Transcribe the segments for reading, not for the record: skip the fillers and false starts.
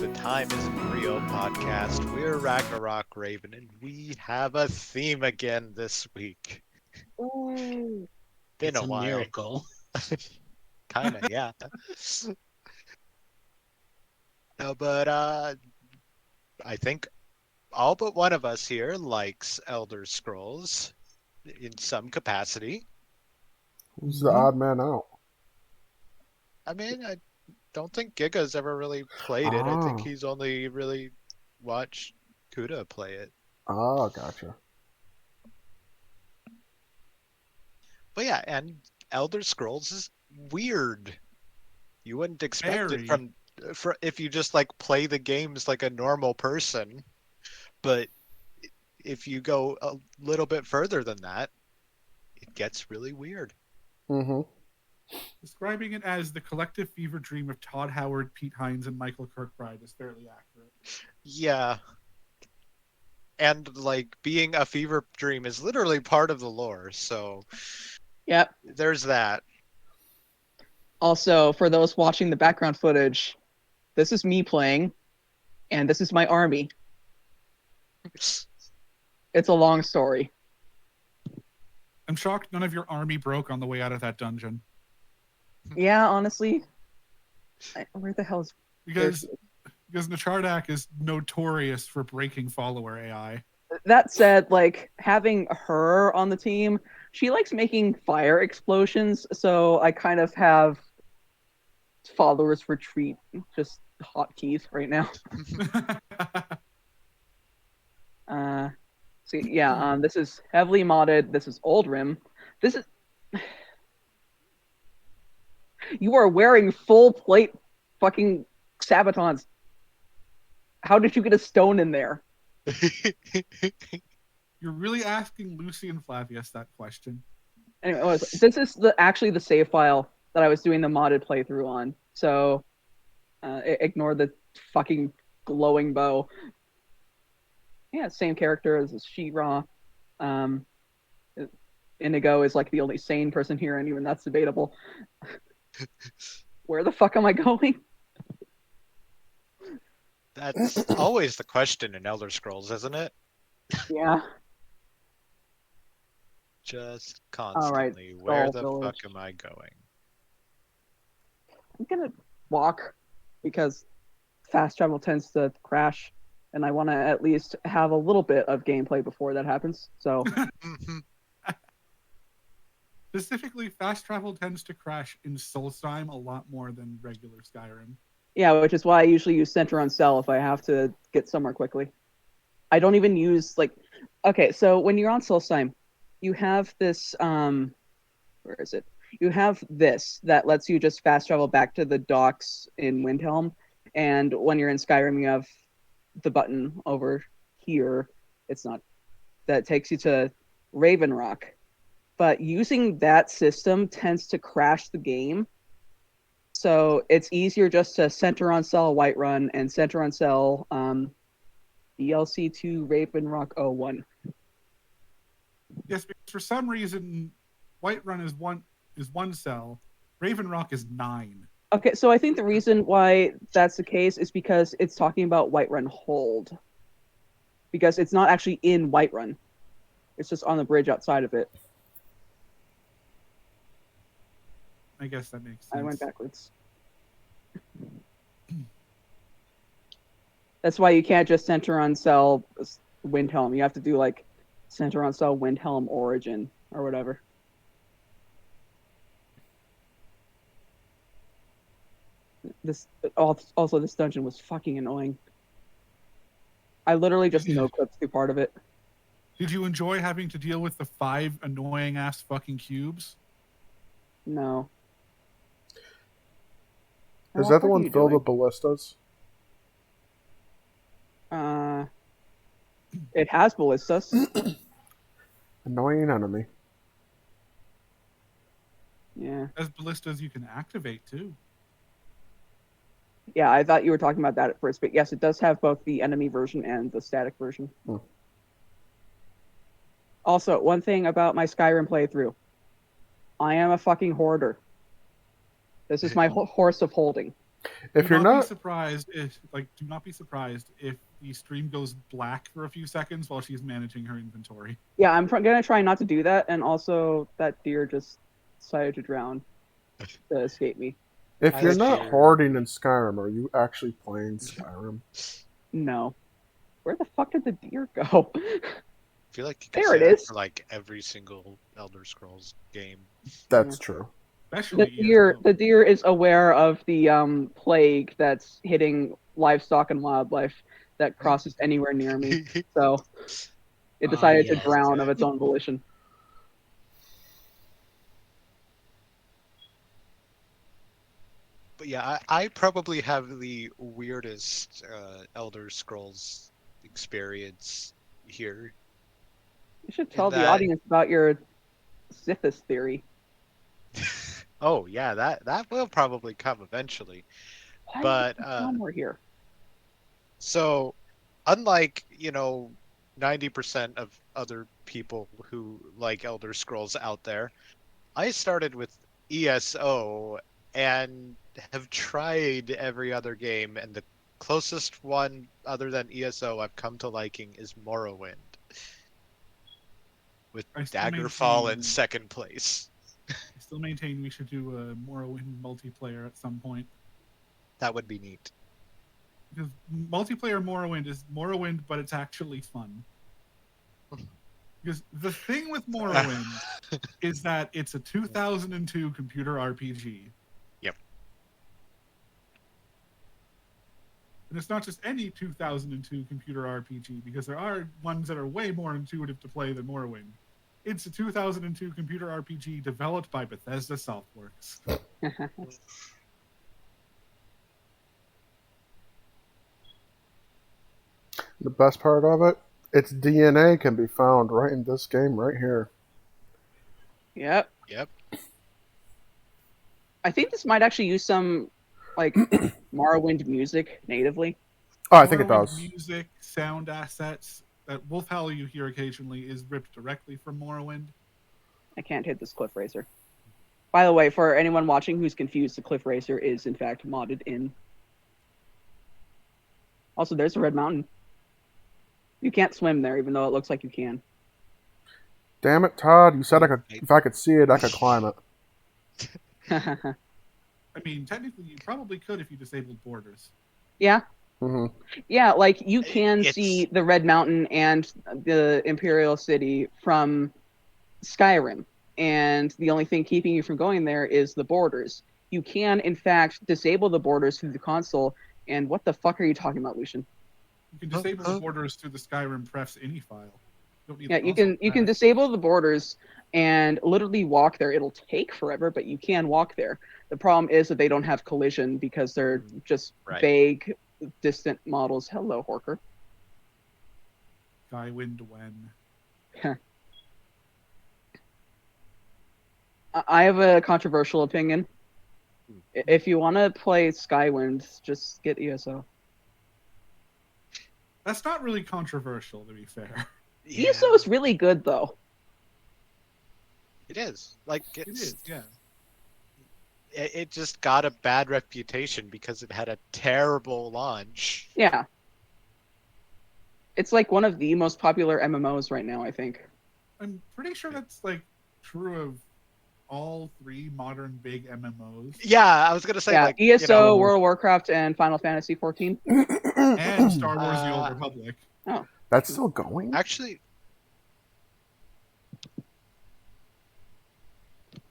the Time Isn't Real podcast. We're Ragnarok Raven, and we have a theme again this week. Ooh. Been It's a a while. miracle. Kinda, yeah. No, but I think all but one of us here likes Elder Scrolls in some capacity. Who's the odd man out? I mean, I don't think Giga's ever really played it. I think he's only really watched Kuda play it. Oh, gotcha. But yeah, and Elder Scrolls is weird. You wouldn't expect it Very. if you just like play the games like a normal person. But if you go a little bit further than that, it gets really weird. Mm-hmm. Describing it as the collective fever dream of Todd Howard, Pete Hines, and Michael Kirkbride is fairly accurate. Yeah. And like being a fever dream is literally part of the lore, so Yep. there's that. Also, for those watching the background footage, this is me playing, and this is my army. It's a long story. I'm shocked none of your army broke on the way out of that dungeon. Yeah, honestly. Where the hell is... Because Nachardak is notorious for breaking follower AI. That said, like, having her on the team, she likes making fire explosions, so I kind of have followers retreat just hotkeys right now. So yeah, this is heavily modded. This is Old Rim. This is... You are wearing full plate fucking Sabatons. How did you get a stone in there? You're really asking Lucy and Flavius that question. Anyway, this is actually the save file that I was doing the modded playthrough on. So ignore the fucking glowing bow. Yeah, same character as She-Ra. Inigo is like the only sane person here, and even that's debatable. Where the fuck am I going? That's always the question in Elder Scrolls, isn't it? Yeah. Just constantly, right, where Skull the Village. fuck am I going? I'm gonna walk because fast travel tends to crash, and I want to at least have a little bit of gameplay before that happens. So Specifically, fast travel tends to crash in Solstheim a lot more than regular Skyrim. yeah, which is why I usually use center on cell if I have to get somewhere quickly. I don't even use okay, so when you're on Solstheim, you have this where is it? You have this that lets you just fast travel back to the docks in Windhelm, and when you're in Skyrim, you have the button over here. That takes you to Raven Rock. But using that system tends to crash the game. So it's easier just to center on cell Whiterun and center on cell DLC 2 Raven Rock 01. Yes, because for some reason, Whiterun is one cell, Raven Rock is 9. Okay, so I think the reason why that's the case is because it's talking about Whiterun Hold. Because it's not actually in Whiterun. It's just on the bridge outside of it. I guess that makes sense. I went backwards. That's why you can't just center on cell Windhelm. You have to do center on cell Windhelm Origin or whatever. This dungeon was fucking annoying. I literally just no-clipped through part of it. Did you enjoy having to deal with the 5 annoying ass fucking cubes? No. Is that the one filled with ballistas? It has ballistas. Annoying enemy. Yeah. As ballistas you can activate too. Yeah, I thought you were talking about that at first, but yes, it does have both the enemy version and the static version. Also, one thing about my Skyrim playthrough. I am a fucking hoarder. This is my horse of holding. If you're not be not, surprised if do not be surprised if the stream goes black for a few seconds while she's managing her inventory. Yeah, I'm gonna try not to do that, and also that deer just decided to drown to escape me. if you're As not deer. hoarding in Skyrim, are you actually playing Skyrim? No. Where the fuck did the deer go? I feel like you could There say it that is. for like every single Elder Scrolls game. That's true. Especially The deer is aware of the plague that's hitting livestock and wildlife that crosses anywhere near me. So it decided to Yes. drown of its own volition. But yeah, I probably have the weirdest Elder Scrolls experience here. You should In tell the that, audience about your Sithis theory. oh yeah, that will probably come eventually. Why But is Tom we're here? so unlike, 90% of other people who like Elder Scrolls out there, I started with ESO and have tried every other game, and the closest one other than ESO I've come to liking is Morrowind, with I still Daggerfall in maintain- second place. I still maintain we should do a Morrowind multiplayer at some point. That would be neat. Because multiplayer Morrowind is Morrowind, but it's actually fun. Because the thing with Morrowind is that it's a 2002 computer RPG. Yep. And it's not just any 2002 computer RPG, because there are ones that are way more intuitive to play than Morrowind. It's a 2002 computer RPG developed by Bethesda Softworks. The best part of it, its DNA can be found right in this game right here. Yep. Yep. I think this might actually use some like Morrowind music natively. Oh, I think it Morrowind does. music, sound assets that Wolf Howl you hear occasionally is ripped directly from Morrowind. I can't hit this cliff racer. By the way, for anyone watching who's confused, the cliff racer is in fact modded in. Also, there's a red mountain. You can't swim there, even though it looks like you can. Damn it, Todd! You said I could. If I could see it, I could climb it. I mean, technically, you probably could if you disabled borders. Yeah. Hmm. Yeah, like you can It's- see the Red Mountain and the Imperial City from Skyrim, and the only thing keeping you from going there is the borders. You can, in fact, disable the borders through the console. And what the fuck are you talking about, Lucian? You can disable the borders through the Skyrim prefs any file. You don't need Yeah, the you console can pack. disable the borders and literally walk there. It'll take forever, but you can walk there. The problem is that they don't have collision because they're just Right. vague, distant models. Hello, Horker. Skywind when. I have a controversial opinion. If you want to play Skywind, just get ESO. That's not really controversial, to be fair. Yeah, ESO is really good, though. it is. Like It is, yeah. it just got a bad reputation because it had a terrible launch. Yeah. It's like one of the most popular MMOs right now, I think. I'm pretty sure that's like true of all three modern big MMOs Yeah, I was gonna say Yeah, like ESO, World of Warcraft, and Final Fantasy 14. and Star Wars: The Old Republic. That's still going. actually,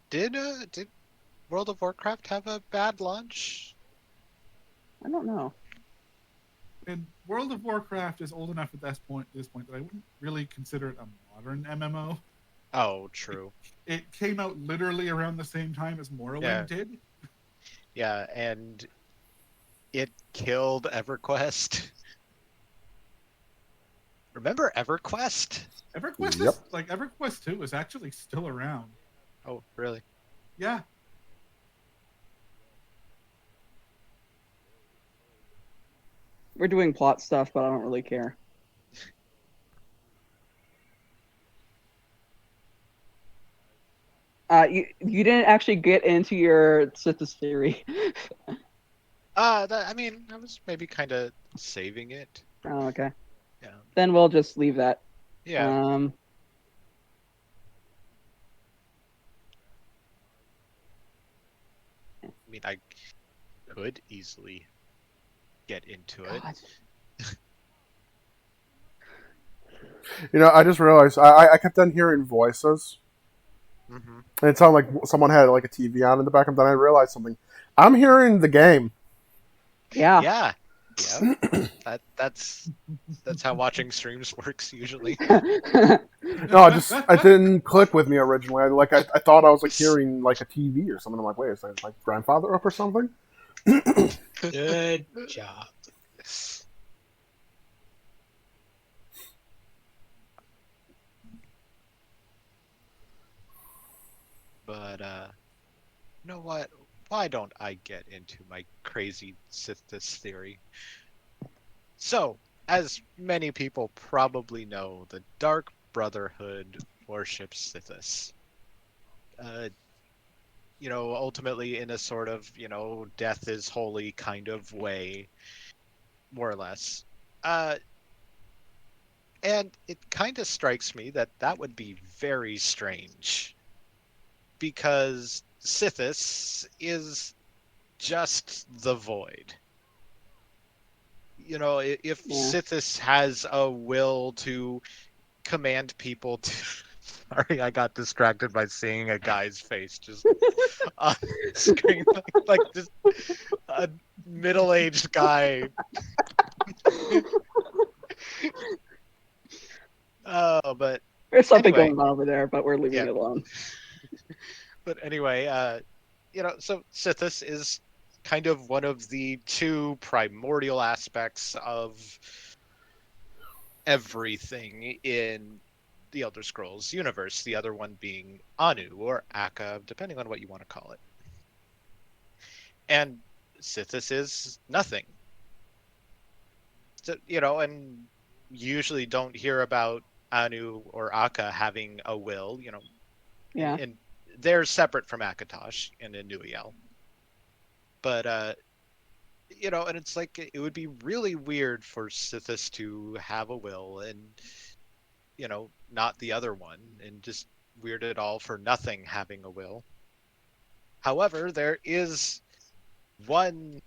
did World of Warcraft have a bad launch? I don't know. And World of Warcraft is old enough at this point that I wouldn't really consider it a modern MMO. Oh, true. It came out literally around the same time as Morrowind Yeah. did. Yeah, and it killed EverQuest. Remember EverQuest? EverQuest Yep. is like EverQuest 2 is actually still around. Oh, really? Yeah. We're doing plot stuff, but I don't really care. You didn't actually get into your Sithis theory. I mean, I was maybe kind of saving it. Oh, okay. Yeah. Then we'll just leave that. Yeah. I mean, I could easily get into it. God. You know, I just realized I kept on hearing voices, Hmm. and it sounded like someone had like a TV on in the background. Then I realized something. I'm hearing the game. Yeah. Yeah. Yep. That's how watching streams works usually. No, I didn't click with me originally. I thought I was like hearing like a TV or something. I'm like, wait, is that my grandfather up or something? Good job. But you know what? Why don't I get into my crazy Sithis theory? So, as many people probably know, the Dark Brotherhood worships Sithis. Uh, ultimately in a sort of, death is holy kind of way, more or less. Uh, and it kind of strikes me that that would be very strange because Sithis is just the void. If Yeah. Sithis has a will to command people to. Sorry, I got distracted by seeing a guy's face just on screen, like just a middle-aged guy. Oh, but There's something anyway, going on over there, but we're leaving yeah. it alone. But anyway, so Sithis is kind of one of the two primordial aspects of everything in the Elder Scrolls universe, the other one being Anu or Akka, depending on what you want to call it. And Sithis is nothing. So, and usually don't hear about Anu or Akka having a will, Yeah. and they're separate from Akatosh and Inuiel. But and it's like it would be really weird for Sithis to have a will and not the other one, and just weird it all for nothing having a will. However, there is one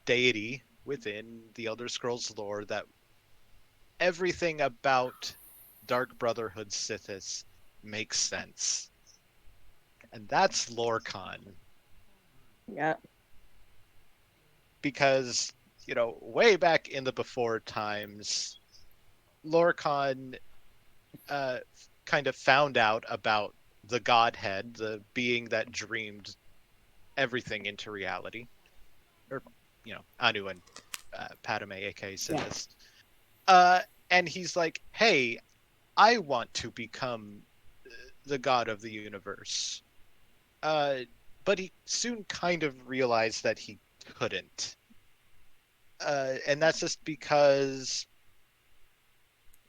deity within the Elder Scrolls lore that everything about Dark Brotherhood Sithis makes sense. And that's Lorcan. Yeah. Because, way back in the before times, Lorcan uh, kind of found out about the Godhead, the being that dreamed everything into reality. Or, Anu and Padme, aka Sithis. And he's like, hey, I want to become the god of the universe. Uh, but he soon kind of realized that he couldn't. And that's just because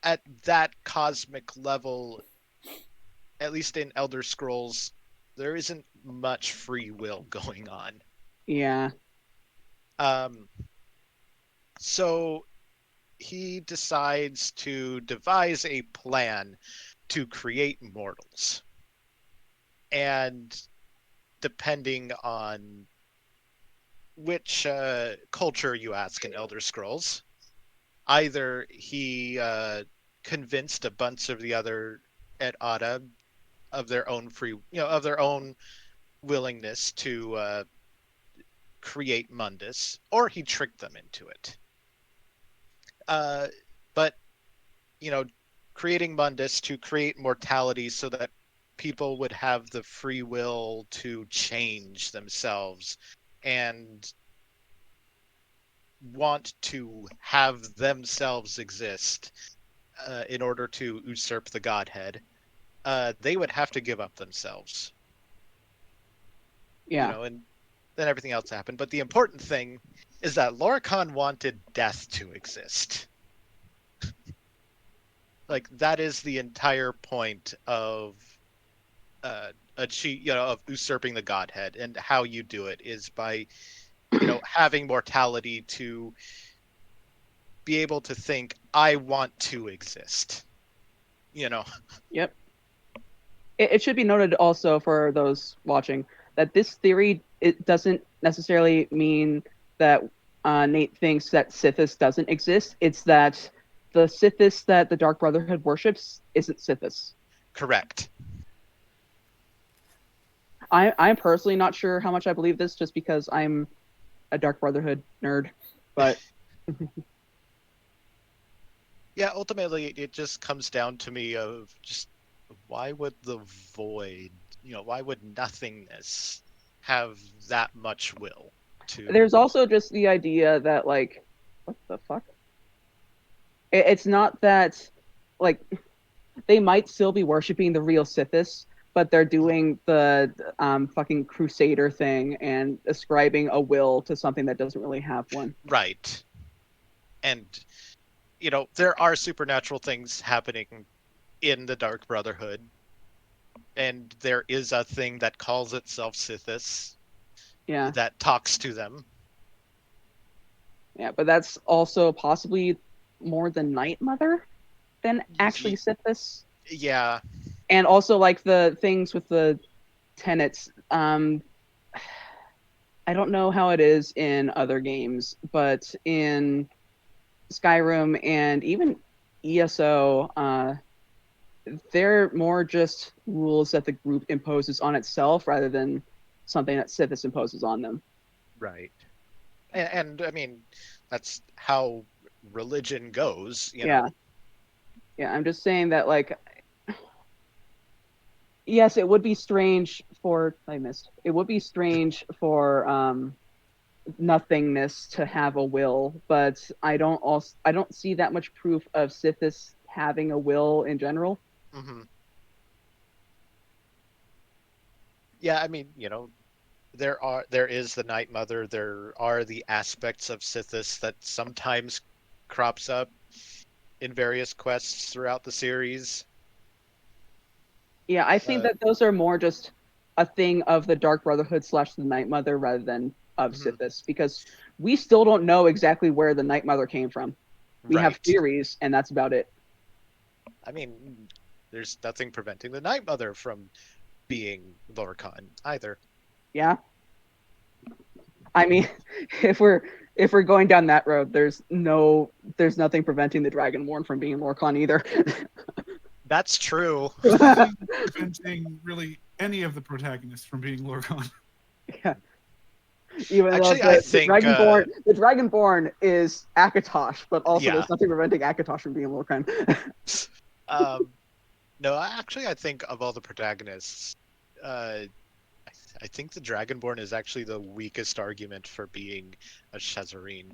at that cosmic level, at least in Elder Scrolls, there isn't much free will going on. Yeah. Um, so he decides to devise a plan to create mortals. And depending on which culture you ask in Elder Scrolls, either he convinced a bunch of the other et Ada of their own of their own willingness to create Mundus, or he tricked them into it. But you know, creating Mundus to create mortality so that people would have the free will to change themselves and want to have themselves exist in order to usurp the godhead, they would have to give up themselves. Yeah. And then everything else happened. But the important thing is that Lorcan wanted death to exist. Like that is the entire point of of usurping the godhead, and how you do it is by having mortality to be able to think, I want to exist. Yep. It should be noted also for those watching that this theory, it doesn't necessarily mean that Nate thinks that Sithis doesn't exist. It's that the Sithis that the Dark Brotherhood worships isn't Sithis. Correct. I'm personally not sure how much I believe this, just because I'm a Dark Brotherhood nerd. But Yeah, ultimately, it just comes down to me of just why would the void, why would nothingness have that much will to? there's also just the idea that, like, what the fuck? It's not that, like, they might still be worshiping the real Sithis, but they're doing the fucking Crusader thing and ascribing a will to something that doesn't really have one. Right. And, there are supernatural things happening in the Dark Brotherhood. And there is a thing that calls itself Sithis Yeah, that talks to them. yeah, but that's also possibly more the Night Mother than actually Sithis. Yeah. And also, like, the things with the tenets. I don't know how it is in other games, but in Skyrim and even ESO, they're more just rules that the group imposes on itself rather than something that Sithis imposes on them. Right. And I mean, that's how religion goes, Yeah. Yeah, I'm just saying that, like, yes, it would be strange for it would be strange for nothingness to have a will, but I don't see that much proof of Sithis having a will in general. Mm-hmm. Yeah, I mean, there is the Night Mother. There are the aspects of Sithis that sometimes crops up in various quests throughout the series. Yeah, I think that those are more just a thing of the Dark Brotherhood / the Night Mother rather than of Mhm. Sithis, because we still don't know exactly where the Night Mother came from. We have Right. theories, and that's about it. I mean, there's nothing preventing the Night Mother from being Lorcan either. Yeah, I mean, if we're going down that road, there's nothing preventing the Dragonborn from being Lorcan either. That's true. There's nothing preventing really any of the protagonists from being Lorcan. Yeah. Even though Actually, I the think, Dragonborn is Akatosh, but also yeah. there's nothing preventing Akatosh from being Lorcan. Um, no, actually, I think of all the protagonists, I think the Dragonborn is actually the weakest argument for being a Shazareen.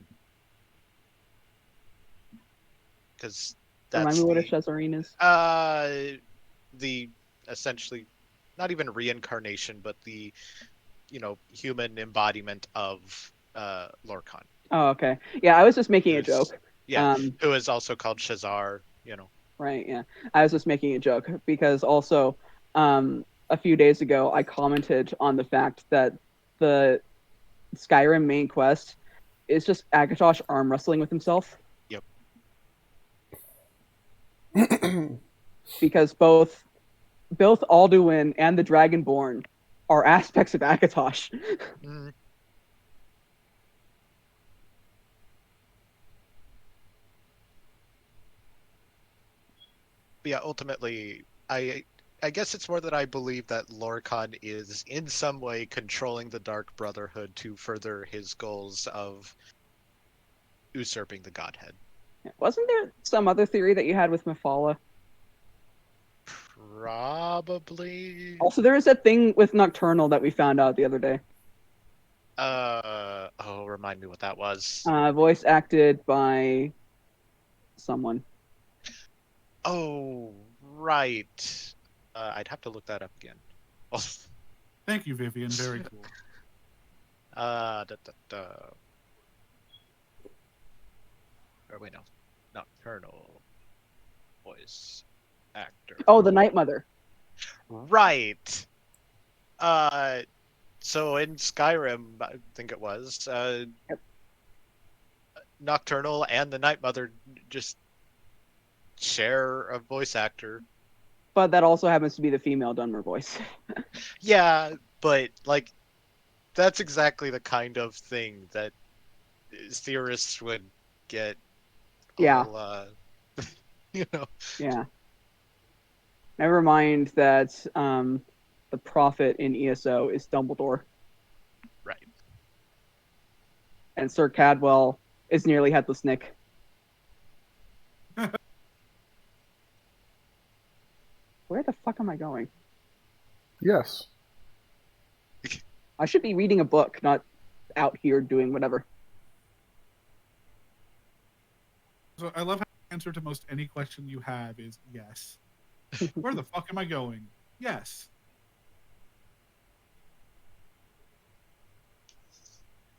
Because Remind that's me what a Shazareen is. the essentially not even reincarnation, but the human embodiment of Lorcan. Oh, okay. Yeah, I was just making a Who's joke. yeah, who is also called Shazar. Right, yeah. I was just making a joke because also a few days ago I commented on the fact that the Skyrim main quest is just Akatosh arm wrestling with himself. Yep. Because both Alduin and the Dragonborn are aspects of Akatosh. Mm. But yeah, ultimately, I guess it's more that I believe that Lorcan is in some way controlling the Dark Brotherhood to further his goals of usurping the Godhead. Wasn't there some other theory that you had with Mephala? Probably. Also, there is that thing with Nocturnal that we found out the other day. Remind me what that was. Voice acted by someone. Oh, right. I'd have to look that up again. Thank you, Vivian. Very cool. Da, da, da. Or wait, no. Nocturnal voice actor. Oh, the Night Mother. Right. So in Skyrim, I think it was, Yep. Nocturnal and the Night Mother just share a voice actor. But that also happens to be the female Dunmer voice. Yeah, but like that's exactly the kind of thing that theorists would get Yeah, all you know. yeah. Never mind that the prophet in ESO is Dumbledore, Right. and Sir Cadwell is nearly Headless Nick. Where the fuck am I going? Yes. I should be reading a book, not out here doing whatever. So I love how the answer to most any question you have is yes. Where the fuck am I going? Yes.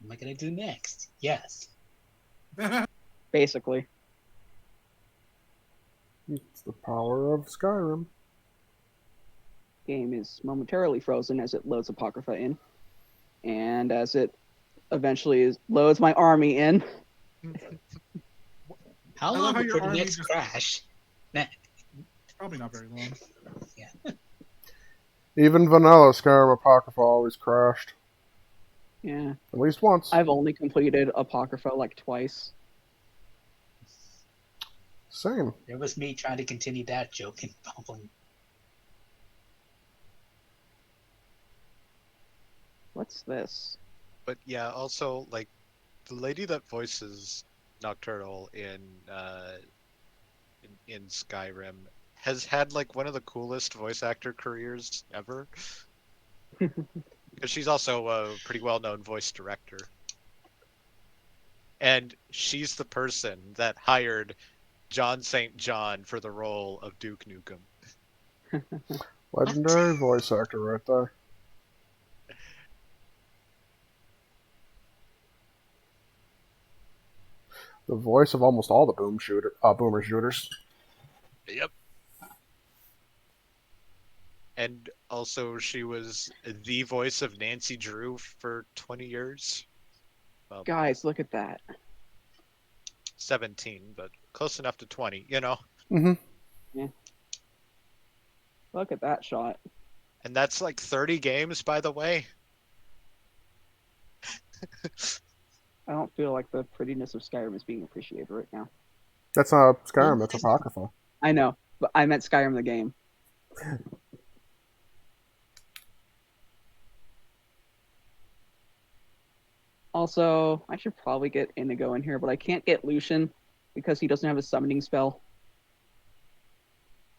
What am I gonna do next? Yes. Basically. It's the power of Skyrim. Game is momentarily frozen as it loads Apocrypha in. And as it eventually loads my army in. How I love long how your before the army next just- crash? Nah, Probably not very long. Even vanilla Skyrim Apocrypha always crashed. Yeah. At least once. I've only completed Apocrypha like twice. Same. there was me trying to continue that joke and fumbling. What's this? But yeah, also like the lady that voices Nocturnal in Skyrim has had like one of the coolest voice actor careers ever. Because she's also a pretty well-known voice director. And she's the person that hired John St. John for the role of Duke Nukem. Legendary voice actor right there. The voice of almost all the boomer shooters. Yep. And also she was the voice of Nancy Drew for 20 years. Well, Guys, look at that. 17, but close enough to 20, you know? Mm-hmm. Look at that shot. And that's like 30 games, by the way. I don't feel like the prettiness of Skyrim is being appreciated right now. That's not Skyrim, that's Apocrypha. I know, but I meant Skyrim the game. Also, I should probably get Inigo in here, but I can't get Lucian because he doesn't have a summoning spell.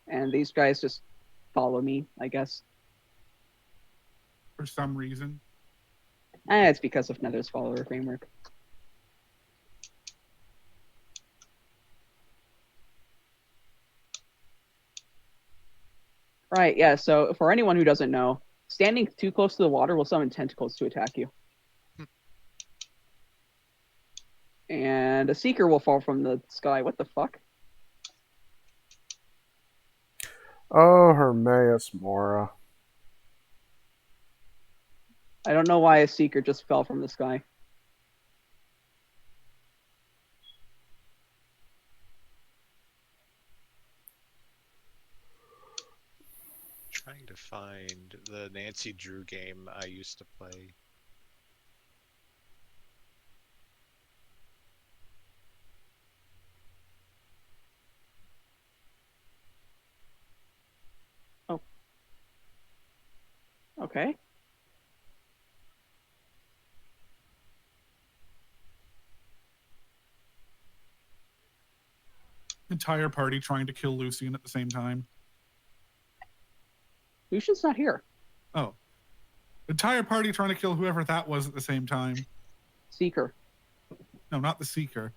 And these guys just follow me, I guess. For some reason. It's because of Nether's follower framework. Right, yeah, so for anyone who doesn't know, standing too close to the water will summon tentacles to attack you. And a seeker will fall from the sky. What the fuck? Oh, Hermaeus Mora. I don't know why a seeker just fell from the sky. Trying to find the Nancy Drew game I used to play. Okay. Entire party trying to kill Lucian at the same time. Lucian's not here. Oh. Entire party trying to kill whoever that was at the same time. Seeker. No, not the Seeker.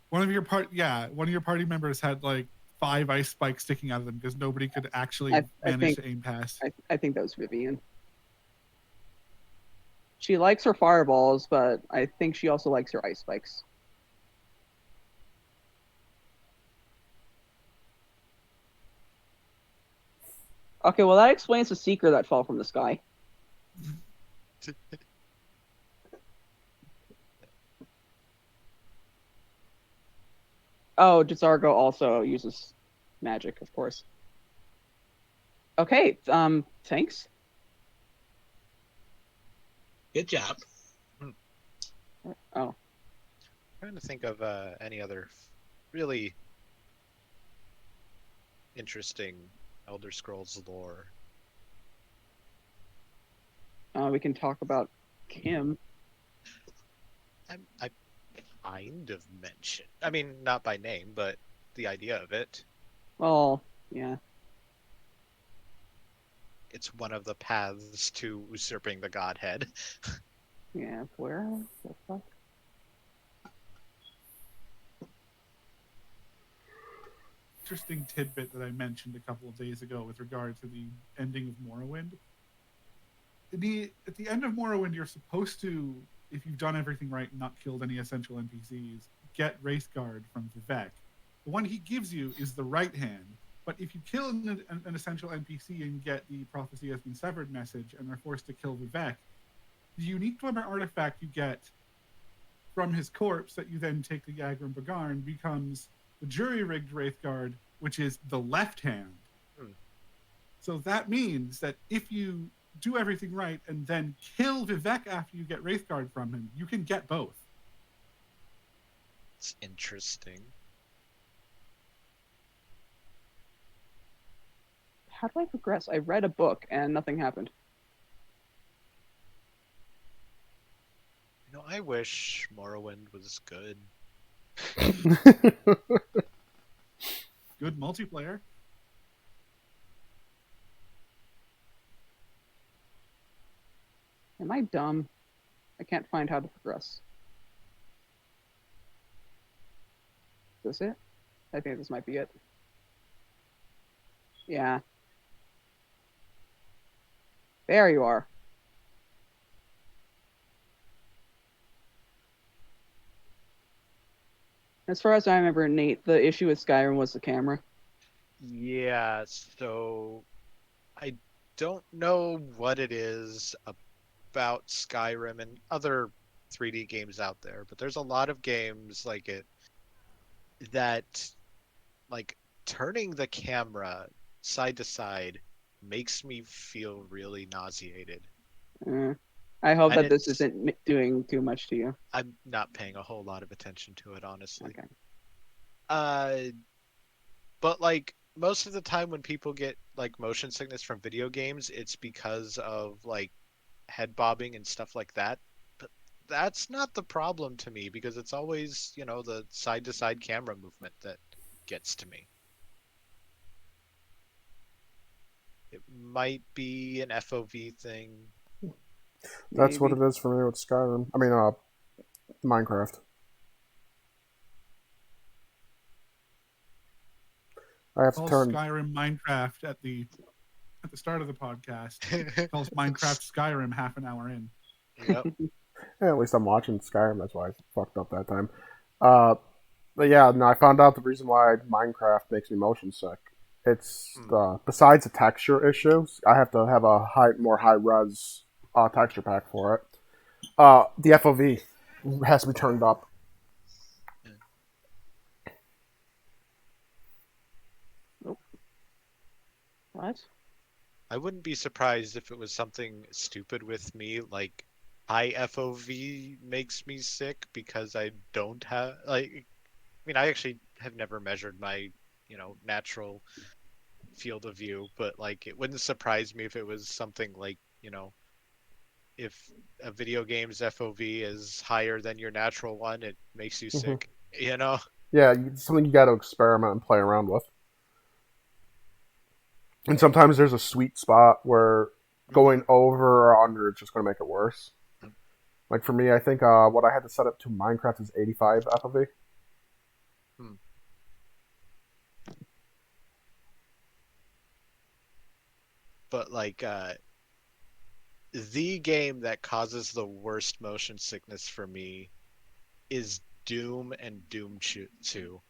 One of your party members had like 5 ice spikes sticking out of them because nobody could actually manage to aim past. I think that was Vivian. She likes her fireballs, but I think she also likes her ice spikes. Okay, well that explains the seeker that fell from the sky. Oh, Jizargo also uses magic, of course. Okay, thanks. Good job. Oh, Trying to think of any other really interesting Elder Scrolls lore. we can talk about Kim. I kind of mentioned. I mean, not by name, but the idea of it. Well, yeah. It's one of the paths to usurping the godhead. Yeah, where the fuck? Interesting tidbit that I mentioned a couple of days ago with regard to the ending of Morrowind. At the end of Morrowind, you're supposed to, if you've done everything right and not killed any essential NPCs, get Wraithguard from Vivek. The one he gives you is the right hand, but if you kill an essential NPC and get the prophecy has been severed message and are forced to kill Vivek, the unique glimmer artifact you get from his corpse that you then take to Yagram Bagarn becomes the jury-rigged Wraithguard, which is the left hand. Hmm. So that means that if you do everything right and then kill Vivek after you get Wraithguard from him, you can get both. It's interesting. How do I progress? I read a book and nothing happened. You know, I wish Morrowind was good. Good multiplayer. Am I dumb? I can't find how to progress. Is this it? I think this might be it. Yeah. There you are. As far as I remember, Nate, the issue with Skyrim was the camera. Yeah, so I don't know what it is about Skyrim and other 3D games out there, but there's a lot of games like it that like turning the camera side to side makes me feel really nauseated. Uh, I hope And that this it's isn't doing too much to you. I'm not paying a whole lot of attention to it, honestly. Okay. Uh, but like most of the time when people get like motion sickness from video games, it's because of like head bobbing and stuff like that. But that's not the problem to me because it's always, you know, the side to side camera movement that gets to me. It might be an FOV thing. That's what Maybe. it is for me with Skyrim. I mean, Minecraft. I have to Calls turn. Skyrim Minecraft at the start of the podcast. Calls Minecraft Skyrim half an hour in. Yep. Yeah, at least I'm watching Skyrim. That's why I fucked up that time. Uh, but yeah, no, I found out the reason why Minecraft makes me motion sick. It's Hmm. besides the texture issues, I have to have a more high res texture pack for it. The FOV has to be turned up. Nope. What? I wouldn't be surprised if it was something stupid with me, like high FOV makes me sick because I don't have like I mean I actually have never measured my, you know, natural field of view, but like it wouldn't surprise me if it was something like, you know, if a video game's FOV is higher than your natural one, it makes you Hmm. sick, you know? Yeah, something you got to experiment and play around with. And sometimes there's a sweet spot where going over or under is just going to make it worse. Like for me, I think what I had to set up to Minecraft is 85 FOV. Hmm. But like the game that causes the worst motion sickness for me is Doom and Doom 2.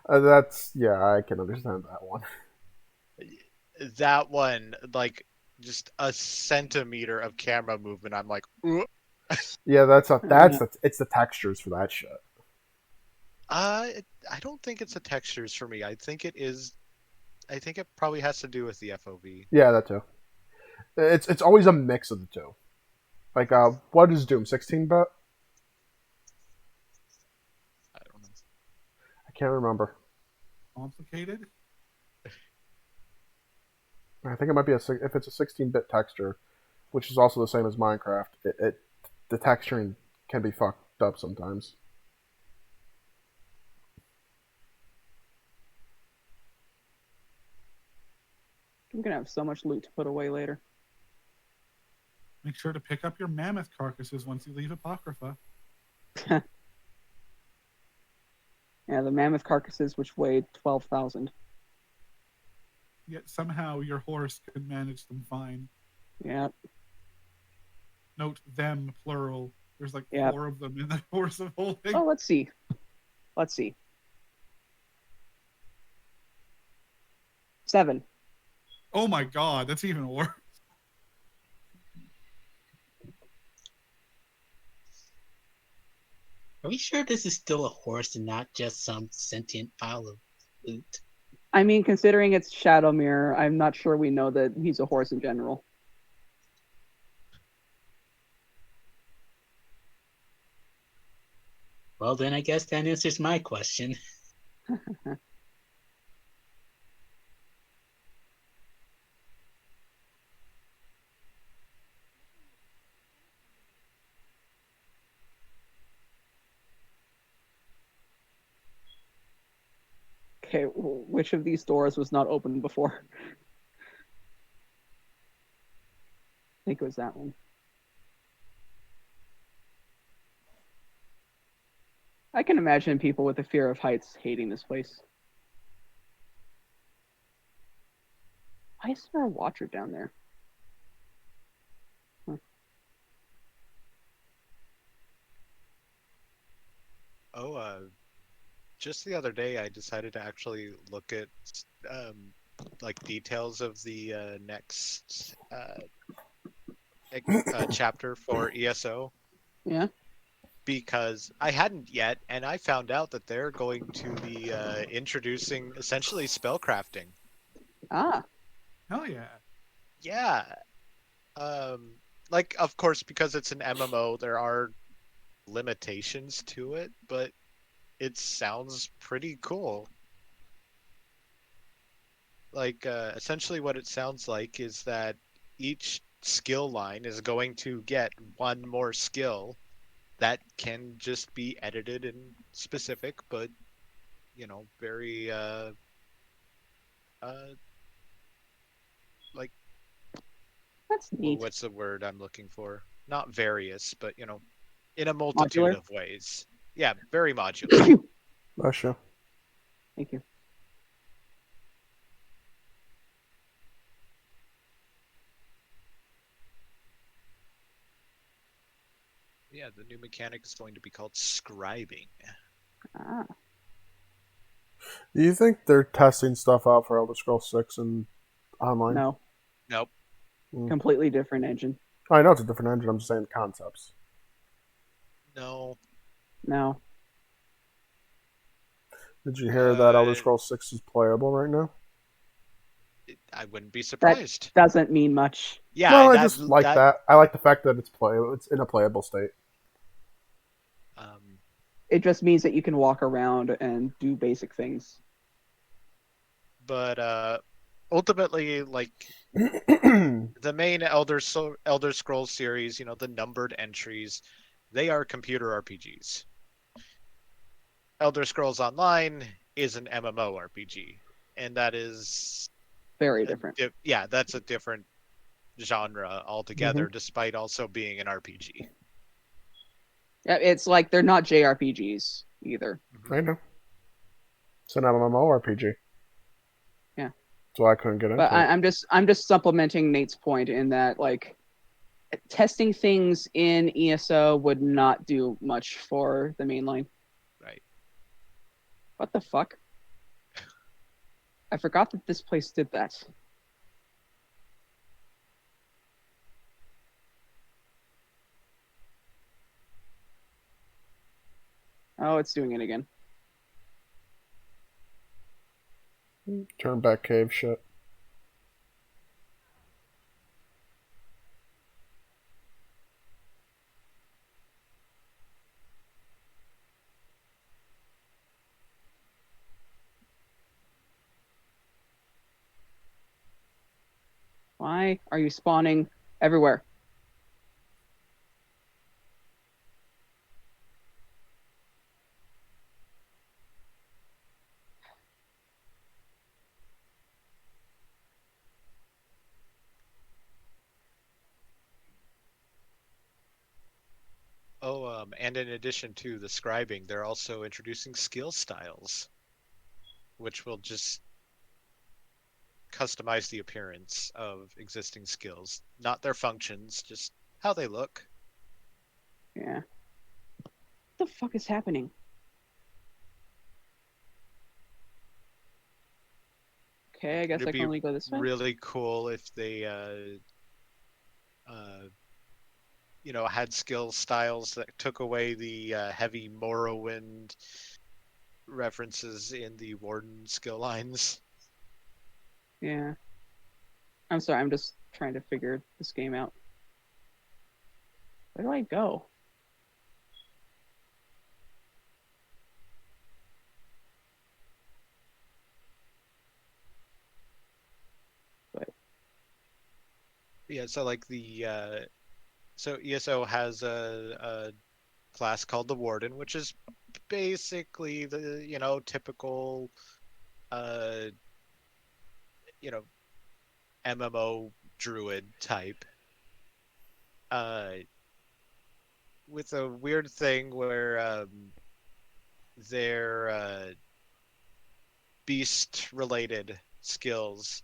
That's yeah, I can understand that one. That one, like just a centimeter of camera movement, I'm like, "Ugh." Yeah, that's a, Uh, it's the textures for that shit. I don't think it's the textures for me. I think it is. I think it probably has to do with the FOV. Yeah, that too. It's always a mix of the two. Like, what is Doom? 16-bit? I don't know. I can't remember. Complicated? I think it might be if it's a 16-bit texture, which is also the same as Minecraft. The texturing can be fucked up sometimes. I'm gonna have so much loot to put away later. Make sure to pick up your mammoth carcasses once you leave Apocrypha. Yeah, the mammoth carcasses, which weighed 12,000. Yet somehow your horse can manage them fine. Yeah, Note them, plural. There's like Yep. 4 of them in that horse of holding. Oh, let's see. Let's see. 7. Oh my god, that's even worse. Are we sure this is still a horse and not just some sentient pile of loot? I mean, considering it's Shadow Mirror, I'm not sure we know that he's a horse in general. Well, then I guess that answers my question. Okay, which of these doors was not open before? I think it was that one. I can imagine people with a fear of heights hating this place. Why is there a watcher down there? Huh. Oh, just the other day, I decided to actually look at like details of the next chapter for ESO Yeah. because I hadn't yet, and I found out that they're going to be introducing essentially spellcrafting. Ah. Hell yeah. Yeah. Like of course because it's an MMO, there are limitations to it, but it sounds pretty cool. Like essentially what it sounds like is that each skill line is going to get one more skill that can just be edited and specific, but very uh like That's neat. what's the word I'm looking for? Not various, but in a multitude Modular? of ways. Yeah, very modular. Bless you. Thank you. Yeah, the new mechanic is going to be called scribing. Ah. Do you think they're testing stuff out for Elder Scrolls 6 and online? No. Nope. Completely different engine. I know it's a different engine. I'm just saying concepts. No. No. Did you hear that Elder Scrolls 6 is playable right now? I wouldn't be That surprised. doesn't mean much. Yeah, Well, I just like that. I like the fact that it's in a playable state. It just means that you can walk around and do basic things. But ultimately, like the main Elder Scrolls series, the numbered entries, they are computer RPGs. Elder Scrolls Online is an MMORPG, and that is Very different. yeah, that's a different genre altogether, despite also being an RPG. Yeah, it's like they're not JRPGs either. I know. It's an MMORPG. Yeah. So I couldn't get into But it. I'm just supplementing Nate's point in that like testing things in ESO would not do much for the mainline. Right. What the fuck? I forgot that this place did that. Oh, it's doing it again. Turn back cave shit. Why are you spawning everywhere? Oh, and in addition to the scribing, they're also introducing skill styles, which will just customize the appearance of existing skills, not their functions, just how they look. Yeah. What the fuck is happening? Okay, I guess It'd I can be only go this way. really cool if they, had skill styles that took away the heavy Morrowind references in the Warden skill lines. Yeah. I'm sorry, I'm just trying to figure this game out. Where do I go? But Yeah, so like so ESO has a class called the Warden, which is basically the typical uh you know MMO druid type, uh with a weird thing where their beast related skills,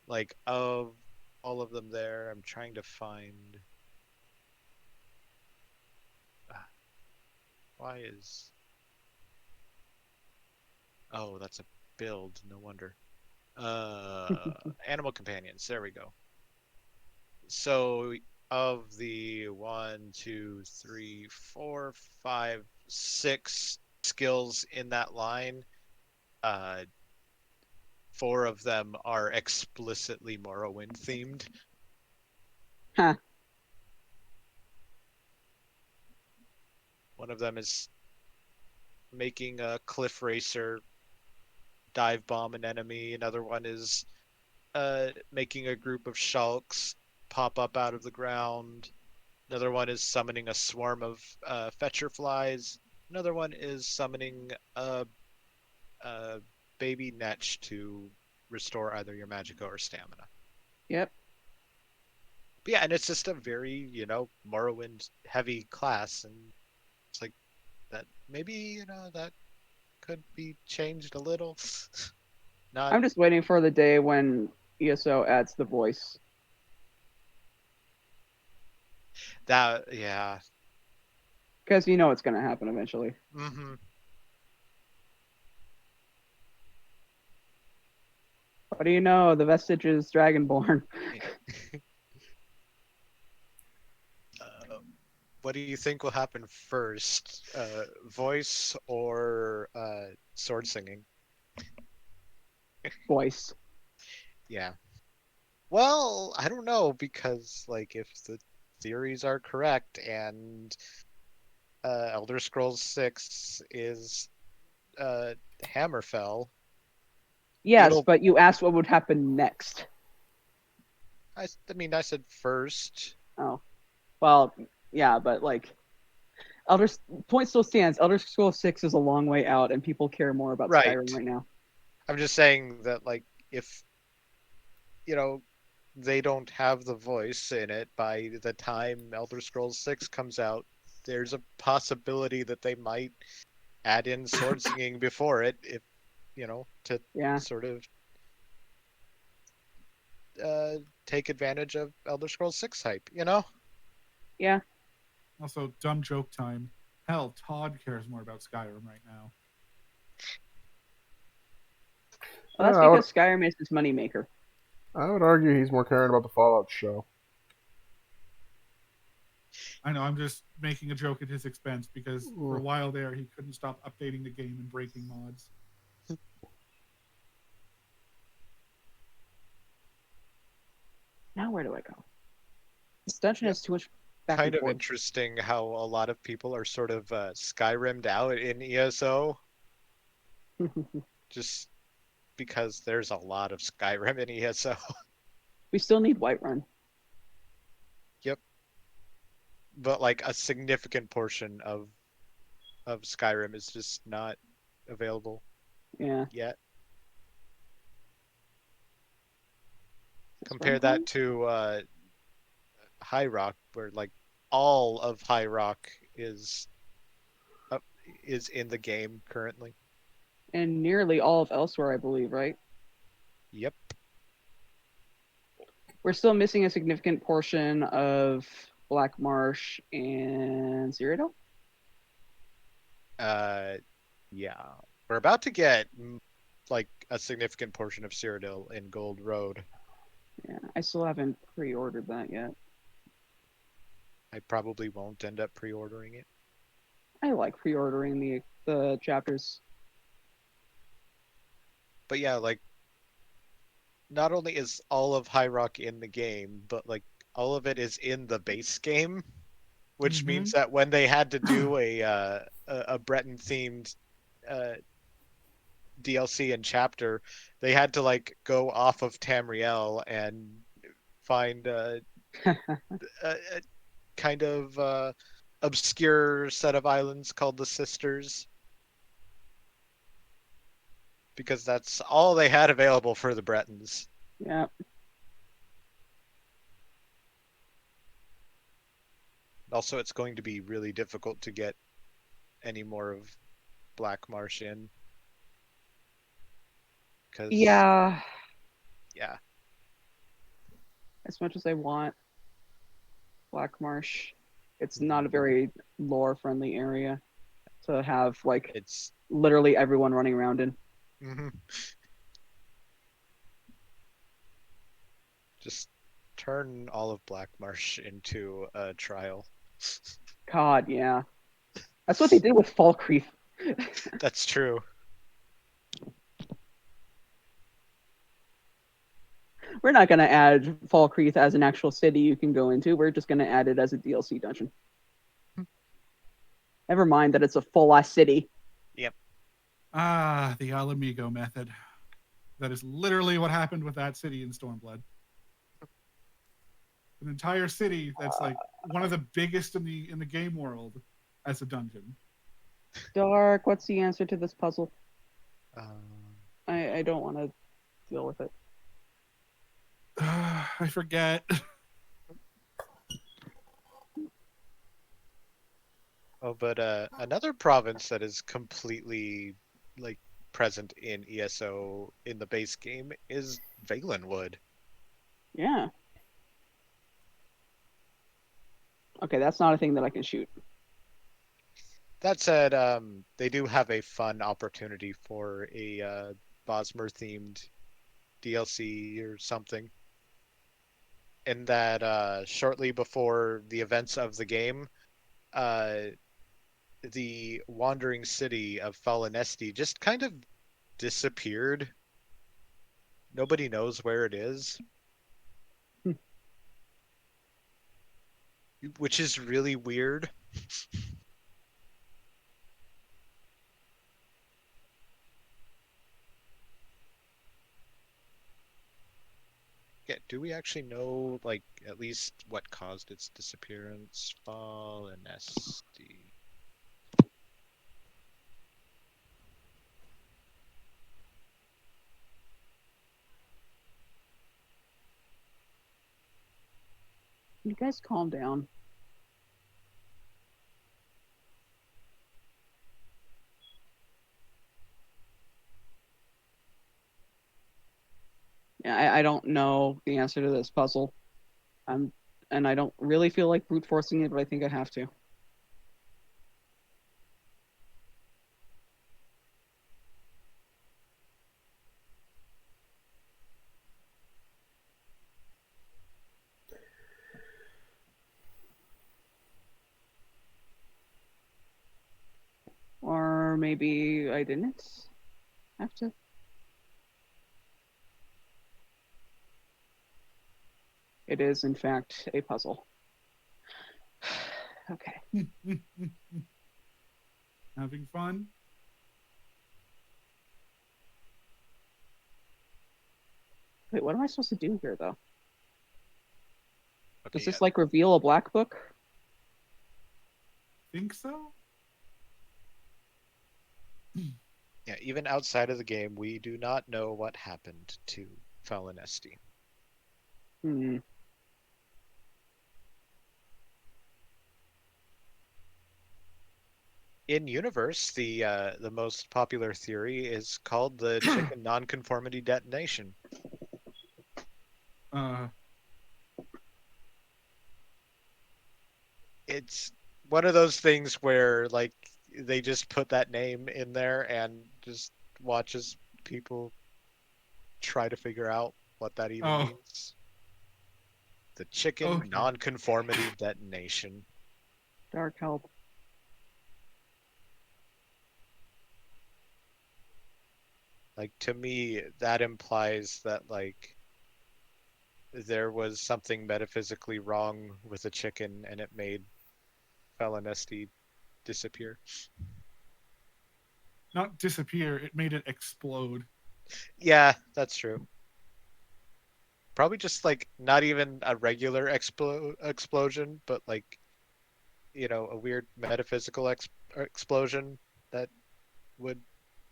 like of all of them there, I'm trying to find why is oh, that's a build, no wonder. Animal companions, there we go. So of the one, two, three, four, five, six skills in that line, uh, four of them are explicitly Morrowind themed. huh. One of them is making a cliff racer dive bomb an enemy. Another one is making a group of shulks pop up out of the ground. Another one is summoning a swarm of fetcher flies. Another one is summoning a baby netch to restore either your magicka or stamina. Yep. But yeah, and it's just a very, Morrowind heavy class, and it's like that maybe, that could be changed a little. Not I'm just waiting for the day when ESO adds the voice. that, yeah. Because you know it's going to happen eventually. Hmm. What do you know? The vestige is Dragonborn. What do you think will happen first? Voice or sword singing? Voice. Yeah. Well, I don't know because like if the theories are correct and Elder Scrolls 6 is Hammerfell, Yes, it'll but you asked what would happen next. I mean I said first. Oh. Well, yeah, but like Elder point still stands. Elder Scrolls 6 is a long way out and people care more about Skyrim Right. right now. I'm just saying that like if you know they don't have the voice in it by the time Elder Scrolls 6 comes out, there's a possibility that they might add in sword singing before it if to Yeah. sort of uh, take advantage of Elder Scrolls 6 hype. Yeah. Also, dumb joke time. Hell, Todd cares more about Skyrim right now. Well, that's because Skyrim is his moneymaker. I would argue he's more caring about the Fallout show. I know, I'm just making a joke at his expense because for a Ooh. while there he couldn't stop updating the game and breaking mods. Now where do I go? This dungeon Yeah. has too much back Kind and of forth. interesting how a lot of people are sort of Skyrimmed out in ESO, just because there's a lot of Skyrim in ESO. We still need Whiterun. Yep. But like a significant portion of Skyrim is just not available Yeah. yet. That's where I'm Compare going. that to High Rock, where like all of High Rock up, is in the game currently. And nearly all of Elsewhere, I believe, right? Yep. We're still missing a significant portion of Black Marsh and Cyrodiil. Uh, yeah. We're about to get like a significant portion of Cyrodiil in Gold Road. Yeah, I still haven't pre-ordered that yet. I probably won't end up pre-ordering it. I like pre-ordering the chapters. But yeah, like not only is all of High Rock in the game, but like all of it is in the base game, which means that when they had to do a Breton themed uh, DLC and chapter, they had to like go off of Tamriel and find a kind of obscure set of islands called the Sisters, because that's all they had available for the Bretons. Yeah. Also, it's going to be really difficult to get any more of Black Marsh in, because Yeah. yeah, As much as I want Black Marsh, it's not a very lore-friendly area to have like it's literally everyone running around in. mhm. Just turn all of Black Marsh into a trial. God, yeah. That's what they did with Falkreath. That's true. We're not going to add Falkreath as an actual city you can go into. We're just going to add it as a DLC dungeon. Never mind that it's a full-ass city. Yep. Ah, the Alamigo method. That is literally what happened with that city in Stormblood. An entire city that's like one of the biggest in the game world as a dungeon. Dark, what's the answer to this puzzle? Um, I don't want to deal with it. I forget. oh, but another province that is completely like present in ESO in the base game is Valenwood. Yeah. Okay, that's not a thing that I can shoot. That said, they do have a fun opportunity for a Bosmer themed DLC or something. In that shortly before the events of the game, uh, the wandering city of Falinesti just kind of disappeared. Nobody knows where it is, which is really weird. Yeah, do we actually know, like, at least what caused its disappearance? Falinesti. You guys calm down. Yeah, I don't know the answer to this puzzle. And I don't really feel like brute forcing it, but I think I have to. maybe I didn't have to. It is, in fact, a puzzle. Okay. Having fun? Wait, what am I supposed to do here, though? Okay, Does yeah. this, like, reveal a black book? Think so? Yeah, even outside of the game, we do not know what happened to Falinesti. Hmm. In universe, the most popular theory is called the chicken nonconformity detonation. Uh, It's one of those things where like they just put that name in there and just watches people try to figure out what that even oh, means. The chicken okay. nonconformity detonation. Dark help. Like to me, that implies that like there was something metaphysically wrong with the chicken and it made Falinesti disappear. Not disappear, it made it explode. Yeah, that's true. Probably just like not even a regular explosion, but like a weird metaphysical explosion that would,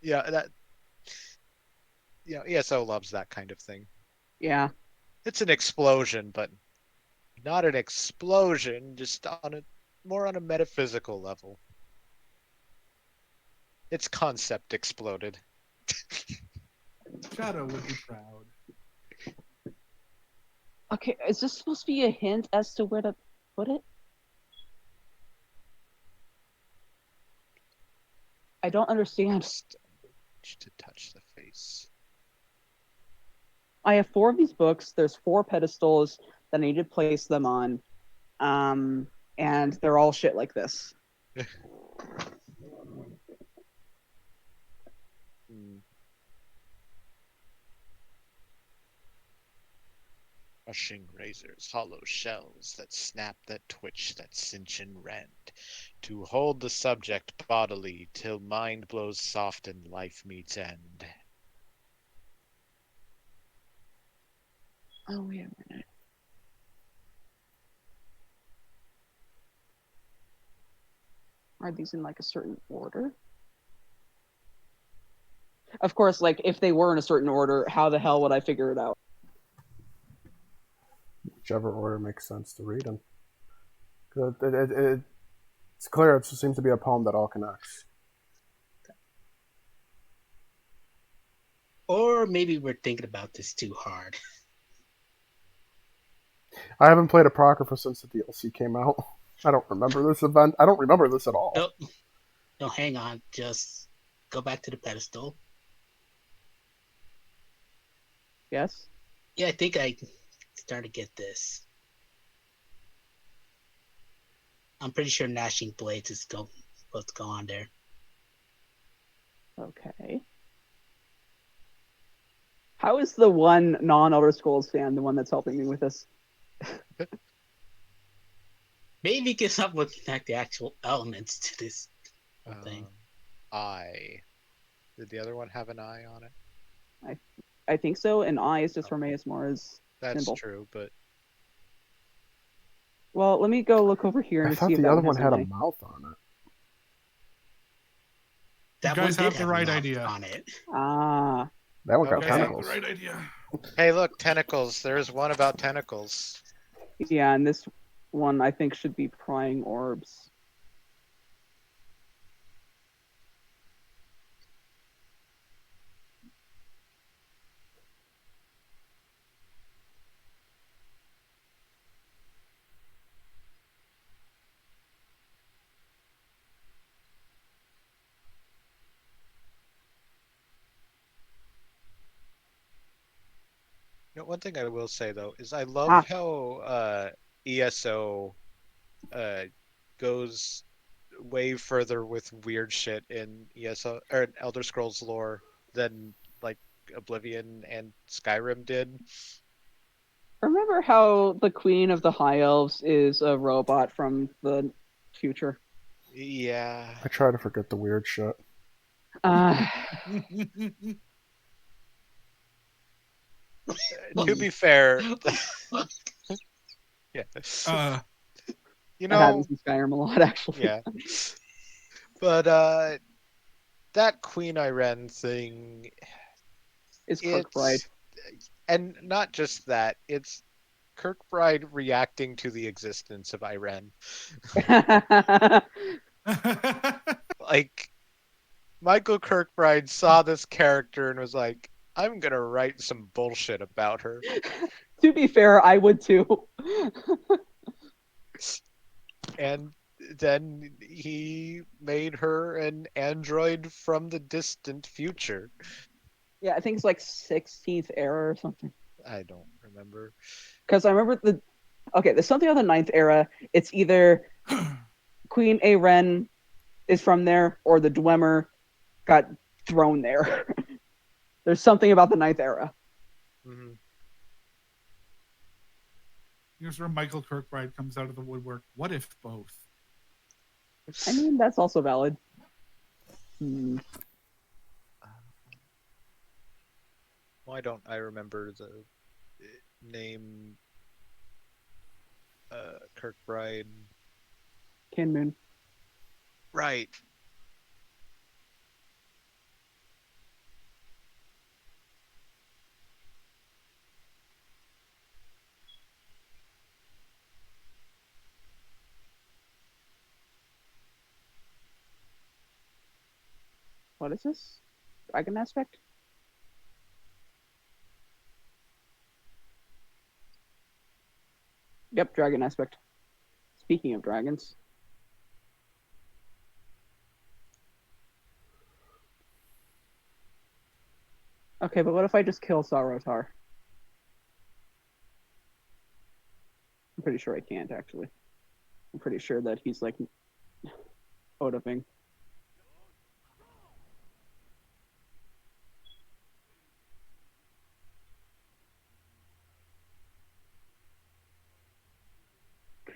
yeah, that ESO loves that kind of thing. Yeah. It's an explosion, but not an explosion, just more on a metaphysical level. Its concept exploded. Shadow would be proud. Okay, is this supposed to be a hint as to where to put it? I don't understand. To touch the face. I have 4 of these books. There's 4 pedestals that I need to place them on. And they're all shit like this. Hmm. Rushing razors, hollow shells that snap, that twitch, that cinch and rend, to hold the subject bodily till mind blows soft and life meets end. Oh, wait a minute. Are these in like a certain order? Of course, like if they were in a certain order, how the hell would I figure it out? Whichever order makes sense to read them. It's clear it seems to be a poem that all connects. Or maybe we're thinking about this too hard. I haven't played Apocrypha since the DLC came out. I don't remember this event. I don't remember this at all. No, no, hang on. Just go back to the pedestal. Yes? Yeah, I think I started to get this. I'm pretty sure Gnashing Blades is supposed to go on there. Okay. How is the one non-Elder Scrolls fan the one that's helping me with this? Maybe get up with like the actual elements to this whole thing. Eye. Did the other one have an eye on it? I think so, and I is just Oh. for Mayas Mora's That's symbol. true, but Well, let me go look over here I and thought see if the that other one one has had an a eye. mouth on it. That You one guys did have the a right mouth idea. on it. Ah. That one got You guys Okay. have the tentacles. right idea. hey, look, tentacles. There's one about tentacles. Yeah, and this one I think should be prying orbs. One thing I will say though is I love Ah. how ESO uh, goes way further with weird shit in ESO or in Elder Scrolls lore than like Oblivion and Skyrim did. Remember how the Queen of the High Elves is a robot from the future? Yeah. I try to forget the weird shit. To be fair, yeah. You That happens know, in Skyrim a lot, actually. yeah. But that Queen Irene thing, It's Kirkbride. it's and not just that, it's Kirkbride reacting to the existence of Irene. Like Michael Kirkbride saw this character and was like, I'm gonna write some bullshit about her. To be fair, I would too. And then he made her an android from the distant future. Yeah, I think it's like 16th era or something. I don't remember. Because I remember there's something on the 9th era. It's either Queen Aren is from there or the Dwemer got thrown there. There's something about the 9th era. Mm-hmm. Here's where Michael Kirkbride comes out of the woodwork. What if both? I mean, that's also valid. Hmm. Why don't I remember the name Kirkbride? Kinmoon. Right. What is this? Dragon aspect? Yep, dragon aspect. Speaking of dragons. Okay, but what if I just kill Sarotar? I'm pretty sure I can't, actually. I'm pretty sure that he's like Odafing.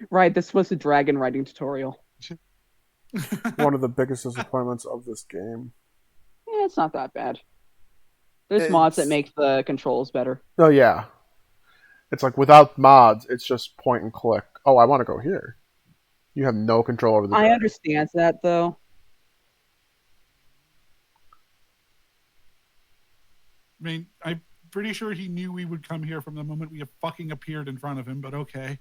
Right, this was a dragon riding tutorial. One of the biggest disappointments of this game. Yeah, it's not that bad. There's mods that It's make the controls better. Oh yeah, it's like without mods, it's just point and click. Oh, I want to go here. You have no control over the I dragon. understand that, though. I mean, I'm pretty sure he knew we would come here from the moment we have fucking appeared in front of him, but okay.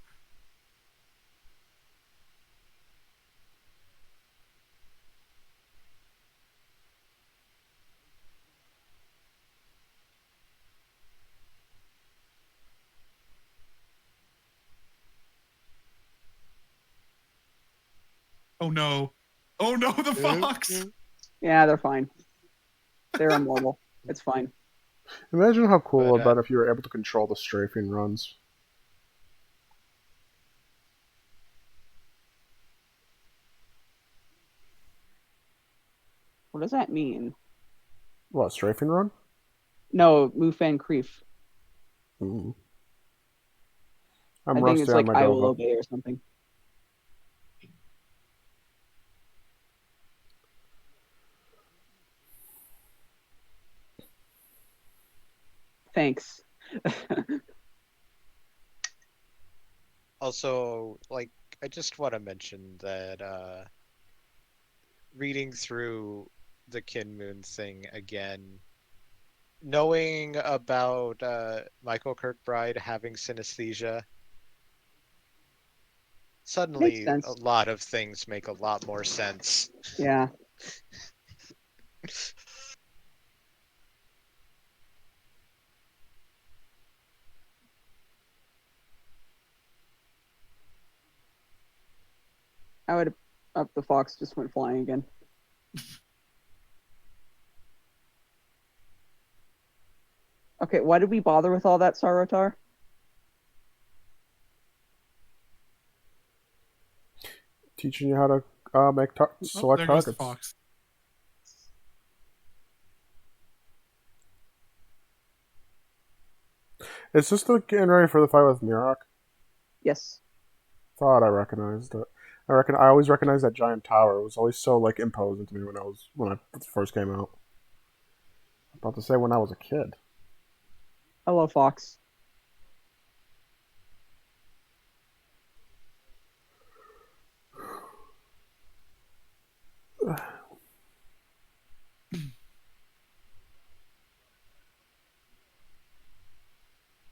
Oh no. Oh no, the fox! Yeah, they're fine. They're immortal. It's fine. Imagine how cool it But, would have been if you were able to control the strafing runs. What does that mean? What, strafing run? No, Mufan Creef. Mm. I I'm think rusty it's on like my I will Dova. obey or something. Thanks. also like I just want to mention that reading through the Kinmoon thing again, knowing about Michael Kirkbride having synesthesia, Makes suddenly a sense. lot of things make a lot more sense. Yeah. I would up the fox just went flying again. Okay, why did we bother with all that, Sarotar? Teaching you how to Oh, select there goes the targets. fox. Is this the getting ready for the fight with Mirak? Yes. Thought I recognized it. I always recognized that giant tower. It was always so like imposing to me when I first came out. About to say when I was a kid. Hello, Fox.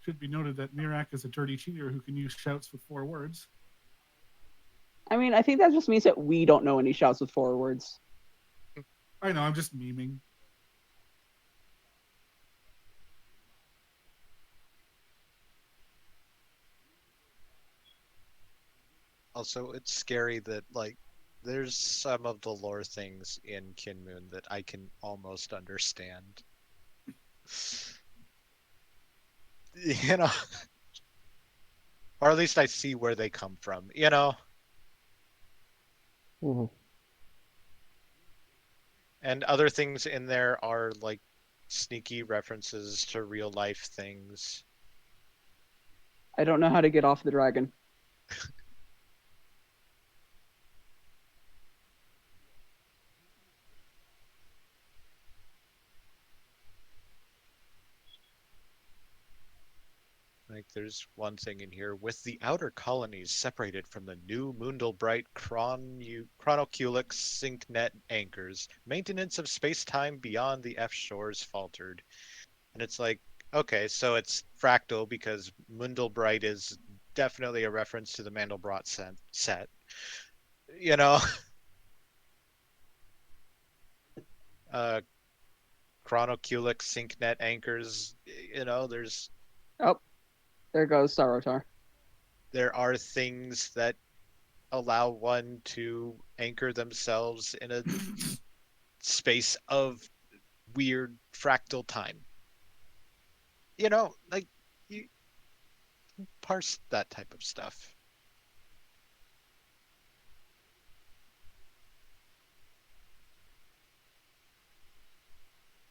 Should be noted that Mirak is a dirty cheater who can use shouts with 4 words. I mean, I think that just means that we don't know any shouts with 4 words. I know, I'm just memeing. Also, it's scary that like there's some of the lore things in Kinmoon that I can almost understand. You know, or at least I see where they come from, you know? Mm-hmm. And other things in there are like sneaky references to real life things. I don't know how to get off the dragon. Like there's one thing in here with the outer colonies separated from the new Mundalbright chronoculic sync net anchors. Maintenance of space-time beyond the F shores faltered. And it's like, okay, so it's fractal because Mundalbright is definitely a reference to the Mandelbrot set. You know, uh, chronoculic sync net anchors. You know, Oh, there goes Sarotar. there are things that allow one to anchor themselves in a space of weird fractal time. You know, like you parse that type of stuff.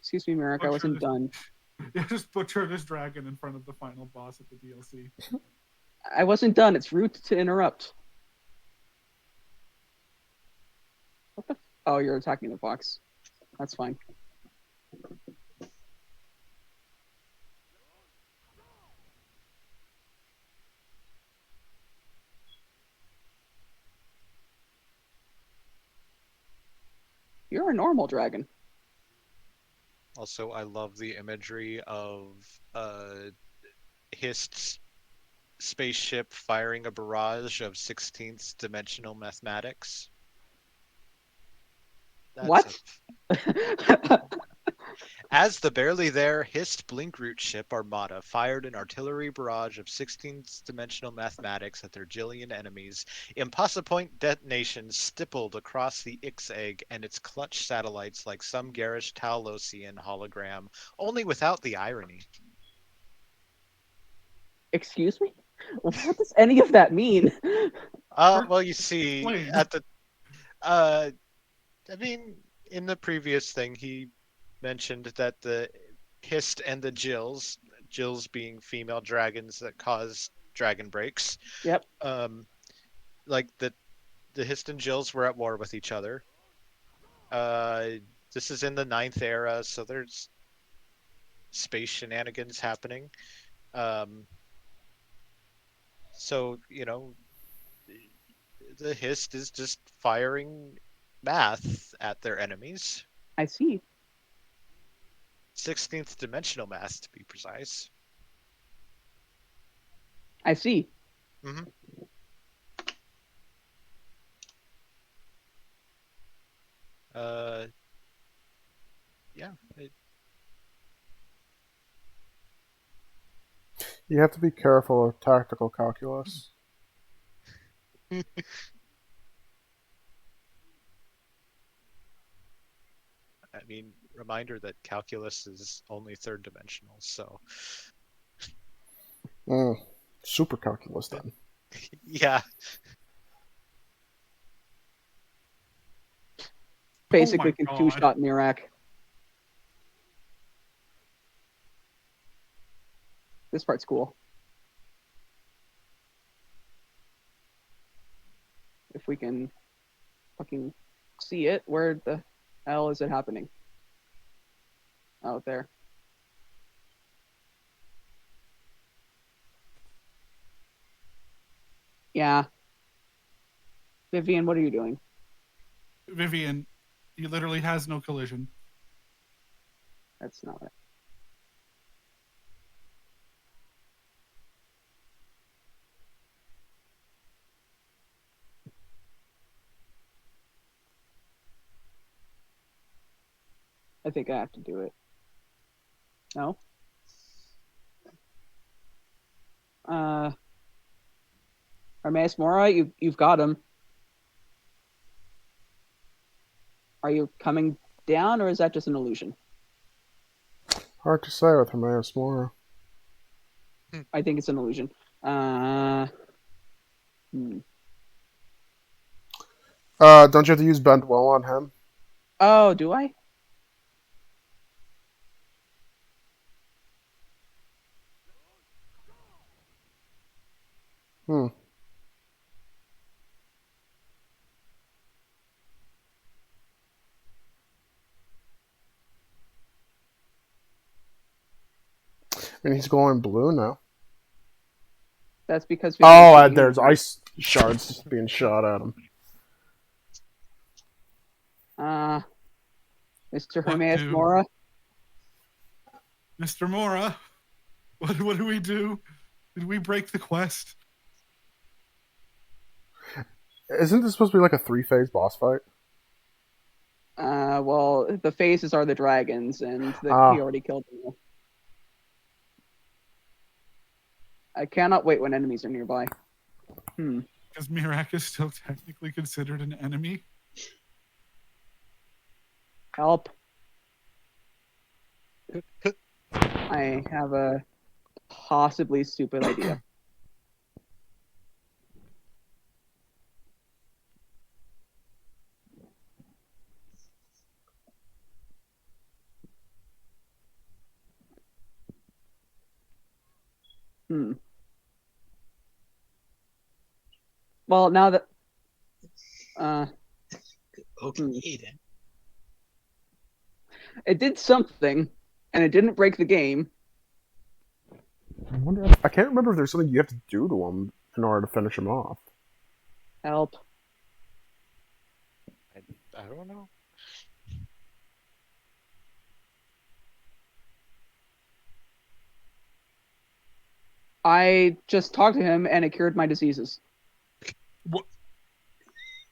Excuse me, Merrick, I Butcher wasn't this, done. yeah, just butcher this dragon in front of the final boss of the DLC. I wasn't done. It's rude to interrupt. What the? Oh, you're attacking the fox. That's fine. You're a normal dragon. Also, I love the imagery of Hist's spaceship firing a barrage of 16th dimensional mathematics. That's What? As the barely there Hist Blinkroot ship Armada fired an artillery barrage of 16th dimensional mathematics at their Jillian enemies, Impossipoint detonations stippled across the Ix-Egg and its clutch satellites like some garish Taulosian hologram, only without the irony. Excuse me? What does any of that mean? Well, you see, Explain. at the, uh, I mean, in the previous thing, he mentioned that the Hist and the Jills being female dragons that cause dragon breaks, Yep. like the Hist and Jills were at war with each other. Uh, this is in the Ninth Era, so there's space shenanigans happening. Um, so you know, the Hist is just firing math at their enemies. I see. 16th dimensional math, to be precise. I see. Mm-hmm. Uh, yeah. You have to be careful of tactical calculus. I mean, reminder that calculus is only third dimensional, so Super calculus then. yeah. basically can God. two-shot Mirak. This part's cool. If we can fucking see it, where the hell is it happening? Out there. Yeah. Vivian, what are you doing? Vivian, he literally has no collision. That's not it. I think I have to do it. No? Armaeus Mora, you've got him. Are you coming down, or is that just an illusion? Hard to say with Hermaeus Mora. I think it's an illusion. Don't you have to use Bend Well on him? Oh, do I? Hmm. I mean, he's glowing blue now. That's because Oh, there's ice shards just being shot at him. Mr. What Hermaeus do- Mora. Mr. Mora, what do we do? Did we break the quest? Isn't this supposed to be like a 3-phase boss fight? Well, the phases are the dragons, and he already killed them. I cannot wait when enemies are nearby. Because Mirak is still technically considered an enemy. Help. I have a possibly stupid idea. Well, now that Okay then. it did something, and it didn't break the game. I can't remember if there's something you have to do to him in order to finish him off. Help. I don't know. I just talked to him, and it cured my diseases. What?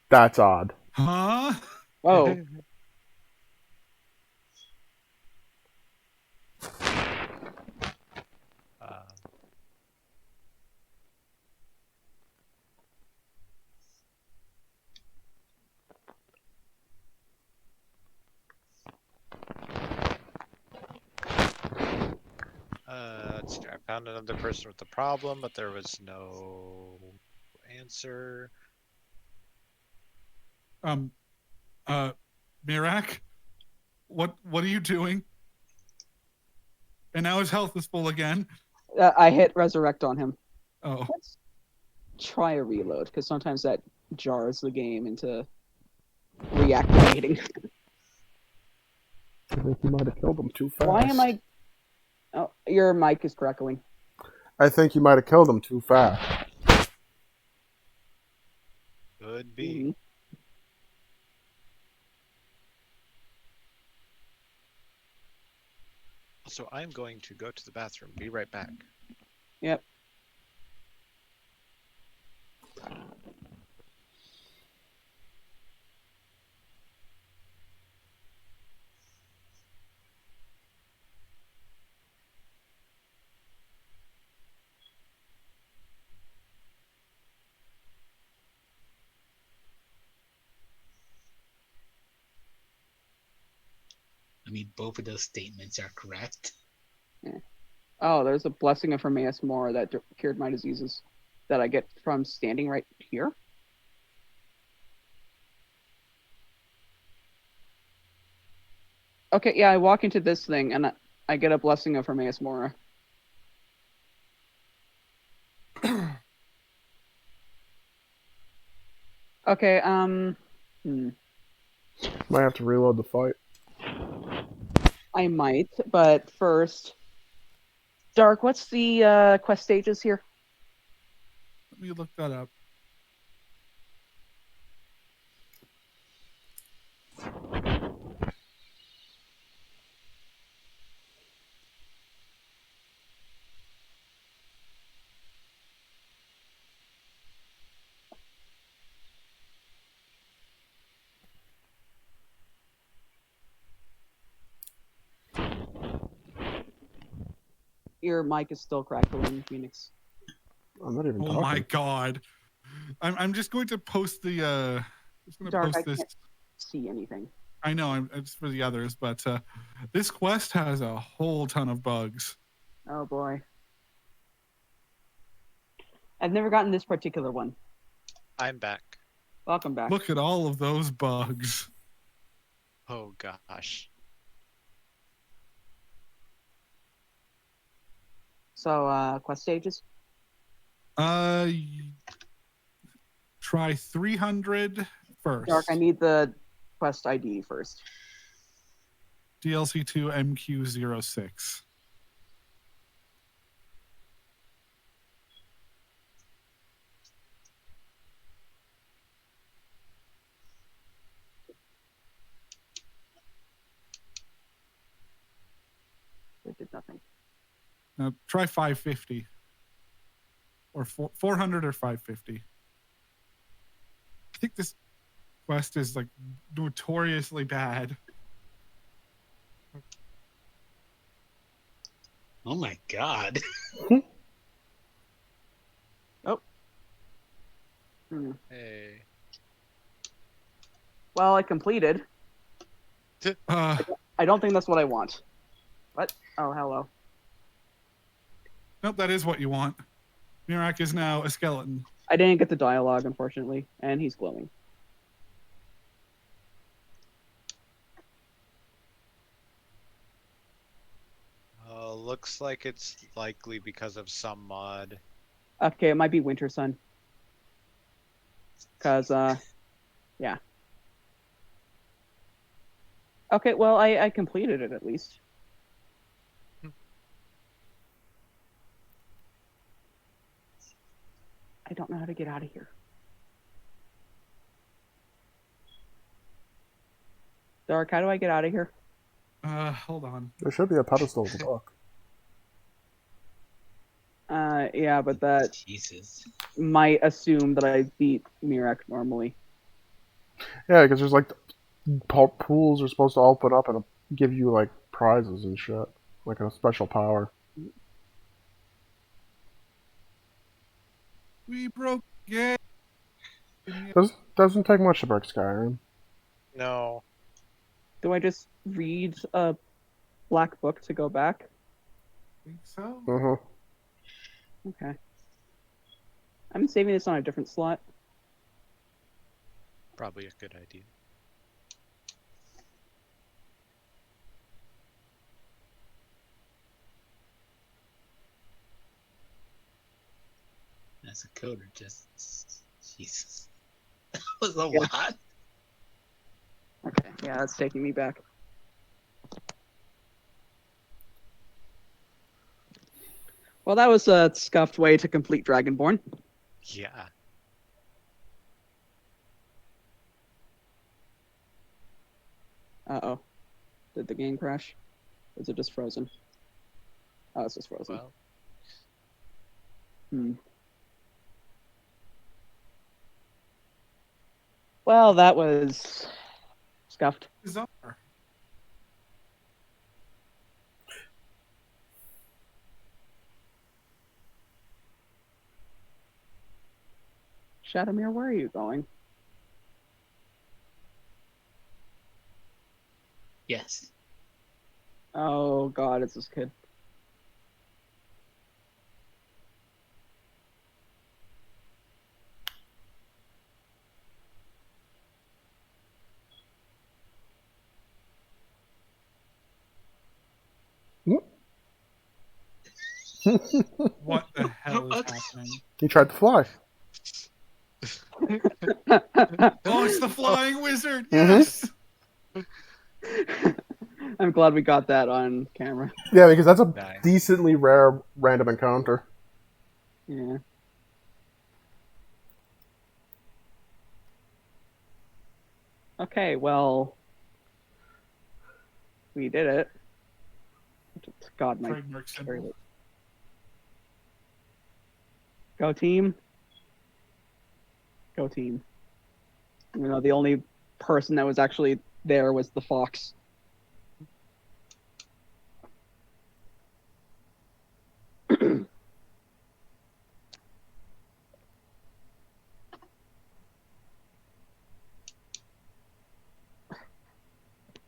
That's odd. Huh? Whoa. Let's see. I found another person with the problem, but there was no answer. Mirak, what are you doing? And now his health is full again. I hit resurrect on him. Oh. Let's try a reload, because sometimes that jars the game into reactivating. I think you might have killed him too fast. Why am I... Oh, your mic is crackling. I think you might have killed him too fast. Could be. So I'm going to go to the bathroom. Be right back. Yep. I mean, both of those statements are correct. Yeah. Oh, there's a blessing of Hermaeus Mora that cured my diseases that I get from standing right here. Okay, yeah, I walk into this thing and I get a blessing of Hermaeus Mora. Okay, Might have to reload the fight. I might, but first, Dark, what's the quest stages here? Let me look that up. Your mic is still crackling, Phoenix. I'm not even Oh talking. my god. I'm just going to post the just going to Dark, post I this. can't see anything. I know it's for the others, but this quest has a whole ton of bugs. Oh boy. I've never gotten this particular one. I'm back. Welcome back. Look at all of those bugs. Oh gosh. So, quest stages? Try 300 first. Dark, I need the quest ID first. DLC2 MQ06. It did nothing. Now try 550. Or 400 or 550. I think this quest is like notoriously bad. Oh my god. Oh. Hmm. Hey. Well, I completed. Uh, I don't think that's what I want. What? Oh, hello. nope, that is what you want. Mirak is now a skeleton. I didn't get the dialogue, unfortunately, and he's glowing. Looks like it's likely because of some mod. Okay, it might be Winter Sun. Cause, yeah. Okay, well, I completed it at least. I don't know how to get out of here. Dark, how do I get out of here? Hold on. There should be a pedestal with a book. Yeah, but that Jesus. might assume that I beat Mirak normally. Yeah, because there's like pools are supposed to open up and give you like prizes and shit, like a special power. We broke it. Doesn't take much to break Skyrim. No. Do I just read a black book to go back? Think so? Uh-huh. Okay. I'm saving this on a different slot. Probably a good idea. As a coder, just Jesus. That was a Yeah. lot. Okay, yeah, that's taking me back. Well, that was a scuffed way to complete Dragonborn. Yeah. Uh-oh. Did the game crash? Or is it just frozen? Oh, it's just frozen. Well, Well, that was scuffed. Bizarre. Shadowmere, where are you going? Yes. Oh god, it's this kid. What the hell is What? happening? He tried to fly. Oh, it's the flying wizard. Mhm. Yes. I'm glad we got that on camera. Yeah, because that's a Nice. decently rare random encounter. Yeah. Okay, well, we did it. God, my Trademark symbol. go team. Go team. You know, the only person that was actually there was the fox.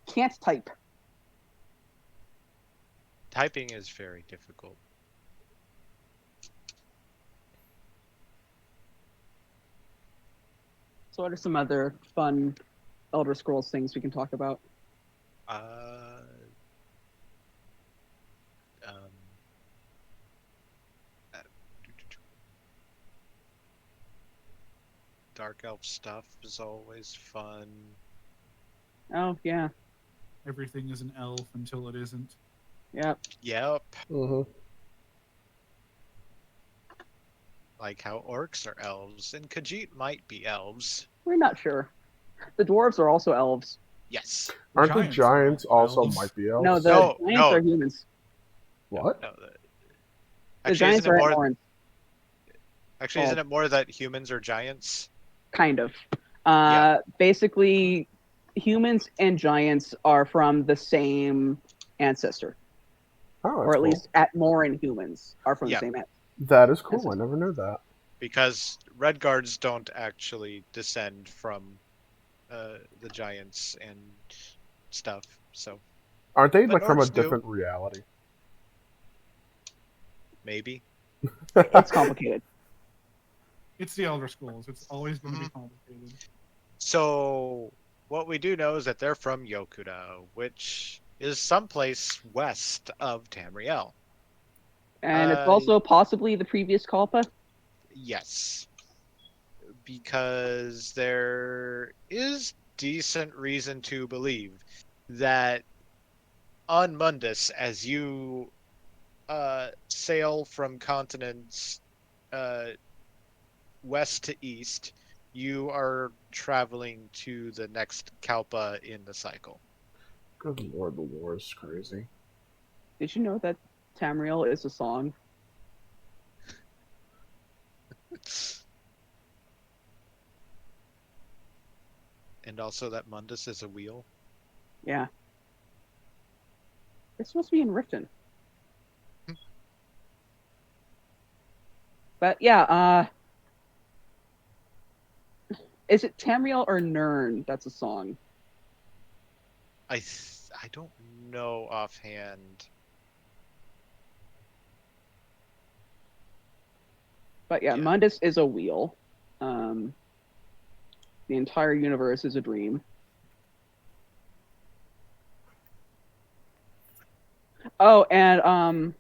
Can't type. Typing is very difficult. So what are some other fun Elder Scrolls things we can talk about? Uh, um, uh, Dark elf stuff is always fun. Oh, yeah. Everything is an elf until it isn't. Yeah. Yep, Hmm. like how orcs are elves, and Khajiit might be elves. We're not sure. The dwarves are also elves. Yes. Aren't the Giants are giants also elves. might be elves? No, the No, giants no. are humans. What? No, The actually, giants isn't it are more? Norns, Actually, isn't it more that humans are giants? kind of. Yeah. Basically, humans and giants are from the same ancestor, Oh, that's or at cool. least Atmoran humans are from Yeah. the same ancestor. That is cool. I Ancestor. never knew that. Because red guards don't actually descend from the giants and stuff. So Aren't they but like from a Nords do, different reality? maybe. It's complicated. It's the Elder Scrolls. It's always going to be Mhm. complicated. So what we do know is that they're from Yokuda, which is someplace west of Tamriel. And it's Uh, also possibly the previous Kalpa. yes, because there is decent reason to believe that on Mundus, as you sail from continents uh, west to east, you are traveling to the next Kalpa in the cycle. Good lord, the war is crazy. Did you know that Tamriel is a song? And also that Mundus is a wheel. Yeah. It's supposed to be in written. But yeah, is it Tamriel or Nern that's a song? I don't know offhand. But yeah, Yeah. Mundus is a wheel. Um, the entire universe is a dream. Oh, and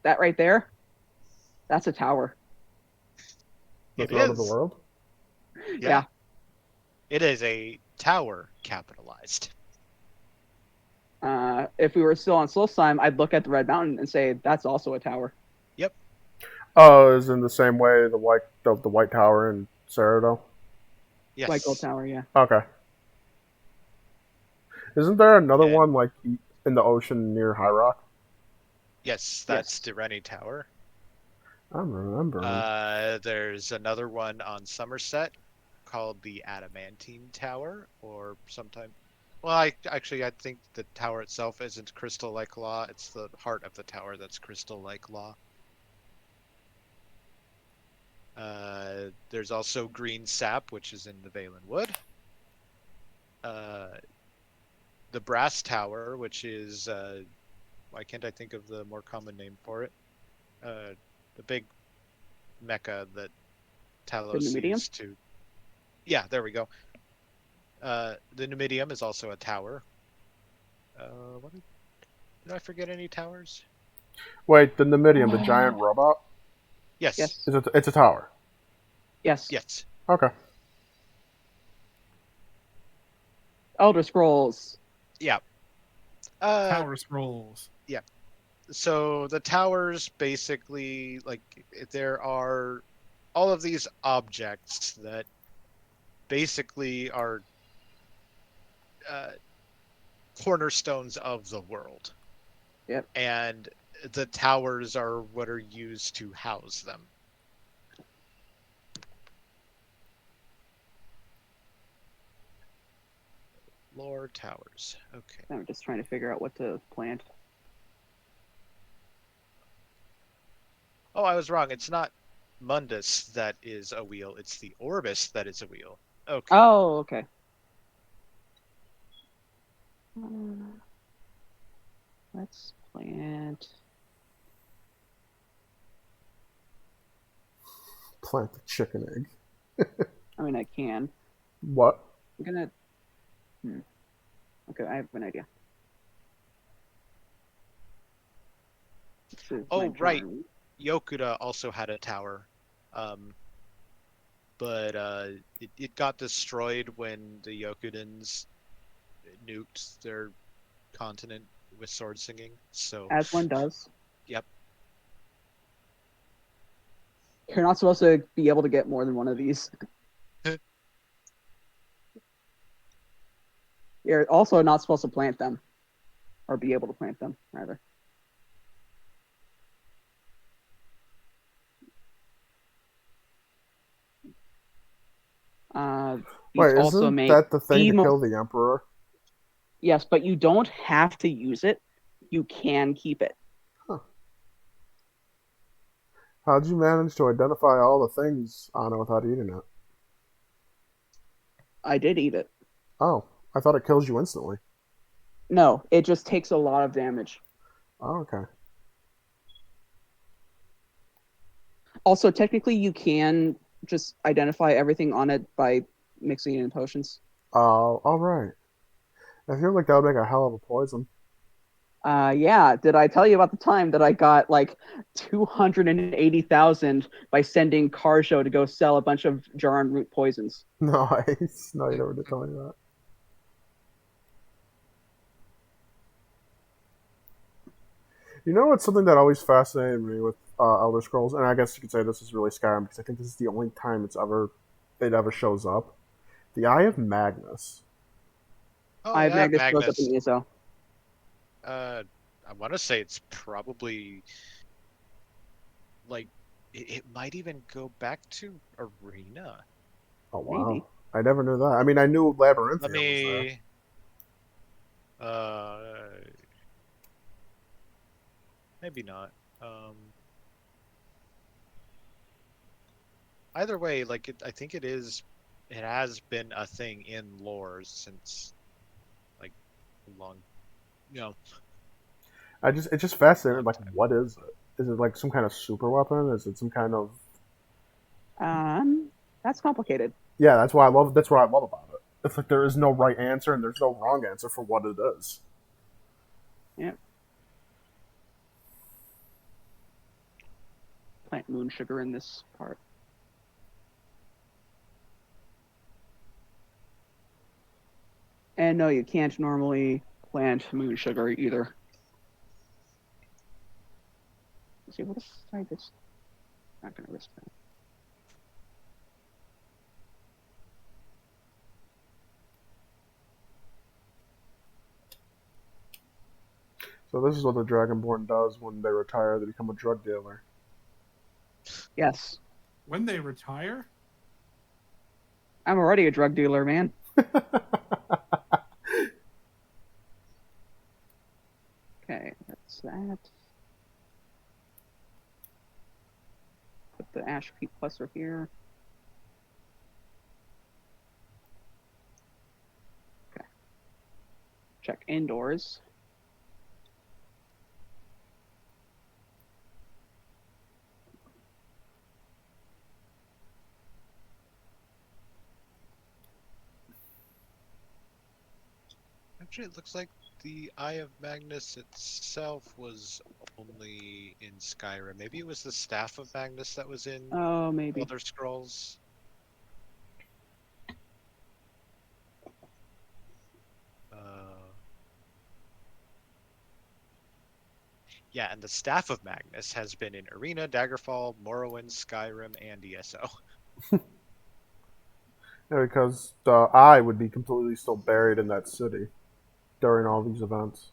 that right there, that's a tower. The It throne of the is. world? Yeah. It is a tower capitalized. If we were still on Solstheim, I'd look at the Red Mountain and say that's also a tower. Yep. Oh, is in the same way the White Tower in Cyrodiil? Yes. White Gold Tower, yeah. Okay. Isn't there another Yeah. one like in the ocean near High Rock? Yes, that's Direni Tower. I'm remembering. There's another one on Somerset called the Adamantine Tower, or sometime. Well, I think the tower itself isn't crystal like law. It's the heart of the tower that's crystal like law. There's also Green Sap, which is in the Valen Wood. The Brass Tower, which is why can't I think of the more common name for it? The big mecha that The Talos Numidium? sees to. Yeah, there we go. The Numidium is also a tower. What did I forget any towers? Wait, the Numidium, the giant robot, Yes. Yes. it's a tower. Yes. Yes. Okay. Elder Scrolls. Yeah. Uh, Tower scrolls. yeah. So the towers basically, like, there are all of these objects that basically are uh, cornerstones of the world, Yep. and the towers are what are used to house them. Lore towers. Okay. I'm just trying to figure out what to plant. Oh, I was wrong. It's not Mundus that is a wheel. It's the Orbis that is a wheel. Okay. Oh, okay. Let's plant. Plant the chicken egg. I mean, I can. What? I'm gonna. Okay, I have an idea. This is my Oh, right. drawing. Yokuda also had a tower. Um, but it got destroyed when the Yokudans nuked their continent with sword singing. So, As one does. yep. You're not supposed to be able to get more than one of these. You're also not supposed to plant them, or be able to plant them, rather. These Wait, also isn't make that the thing the to kill most. the Emperor? Yes, but you don't have to use it. You can keep it. Huh. How'd you manage to identify all the things on it without eating it? I did eat it. Oh, I thought it kills you instantly. No, it just takes a lot of damage. Oh, okay. Also, technically, you can just identify everything on it by mixing it in potions. Oh, all right. I feel like that would make a hell of a poison. Yeah. Did I tell you about the time that I got like 280,000 by sending Carjo to go sell a bunch of jar and root poisons? Nice. No, you never did tell me that. You know what's something that always fascinated me with Elder Scrolls, and I guess you could say this is really Skyrim because I think this is the only time it ever shows up. The Eye of Magnus. Oh, I have yeah, Magnus shows up Magnus. in ESO. I want to say it's probably like it might even go back to Arena. Oh Maybe. wow, I never knew that. I mean, I knew Labyrinthium Let was there. me. Uh, maybe not. Either way, like I think it is. It has been a thing in lore since like a long, you know, It's just fascinating. long Like, time. what is it? Is it like some kind of super weapon? Is it some kind of? That's complicated. Yeah, that's why I love. That's what I love about it. It's like there is no right answer and there's no wrong answer for what it is. Yeah. Plant moon sugar in this part. And no, you can't normally plant moon sugar either. Let's see, what if I just... Not gonna risk that. So this is what the Dragonborn does when they retire. They become a drug dealer. Yes. When they retire, I'm already a drug dealer, man. Okay, that's that. Put the ash peat cluster here. Okay. Check indoors. Actually, it looks like the Eye of Magnus itself was only in Skyrim. Maybe it was the Staff of Magnus that was in Oh, maybe. Elder Scrolls. Yeah, and the Staff of Magnus has been in Arena, Daggerfall, Morrowind, Skyrim, and ESO. Yeah, because the eye would be completely still buried in that city during all these events.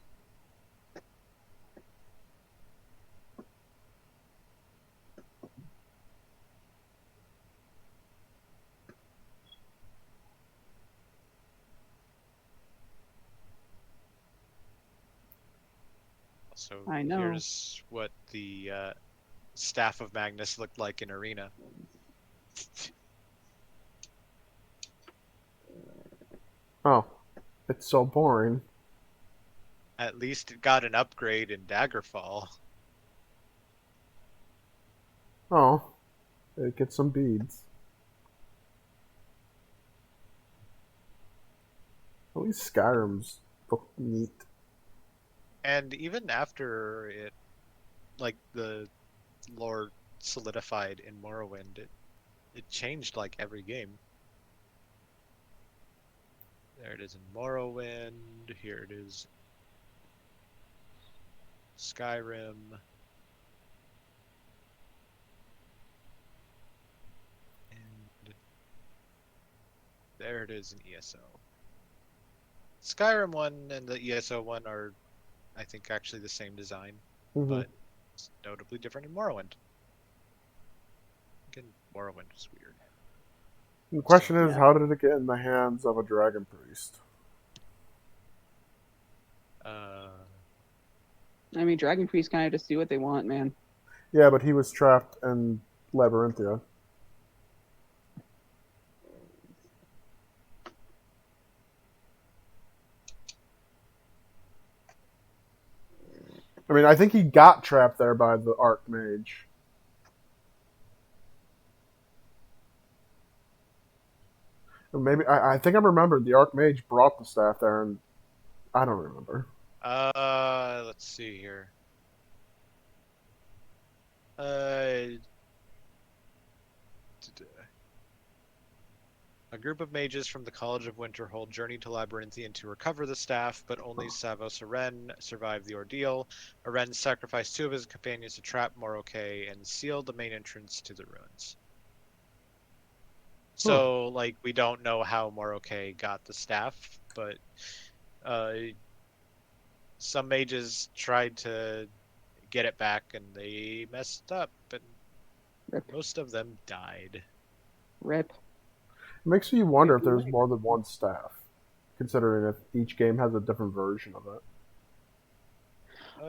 So I know. here's what the Staff of Magnus looked like in Arena. Oh, it's so boring. At least it got an upgrade in Daggerfall. Oh, it gets some beads. At least Skyrim's look neat. And even after it, like the lore solidified in Morrowind, it changed like every game. There it is in Morrowind. Here it is. Skyrim. And there it is in ESO. Skyrim 1 and the ESO 1 are, I think, actually the same design, Mm-hmm. but it's notably different in Morrowind. Again, Morrowind was weird. The question is, Yeah. how did it get in the hands of a dragon priest? I mean, Dragon Priests kind of just do what they want, man. Yeah, but he was trapped in Labyrinthia. I mean, I think he got trapped there by the Archmage. Or maybe I think I remember the Archmage brought the staff there, and I don't remember. Let's see here. Uh, A group of mages from the College of Winterhold journey to Labyrinthian to recover the staff, but only Savos Aren survived the ordeal. Aren sacrificed two of his companions to trap Moroke and sealed the main entrance to the ruins. So, like, we don't know how Moroke got the staff, but some mages tried to get it back and they messed up, and Rip. most of them died. Rip. It makes me wonder if there's more than one staff, considering if each game has a different version of it.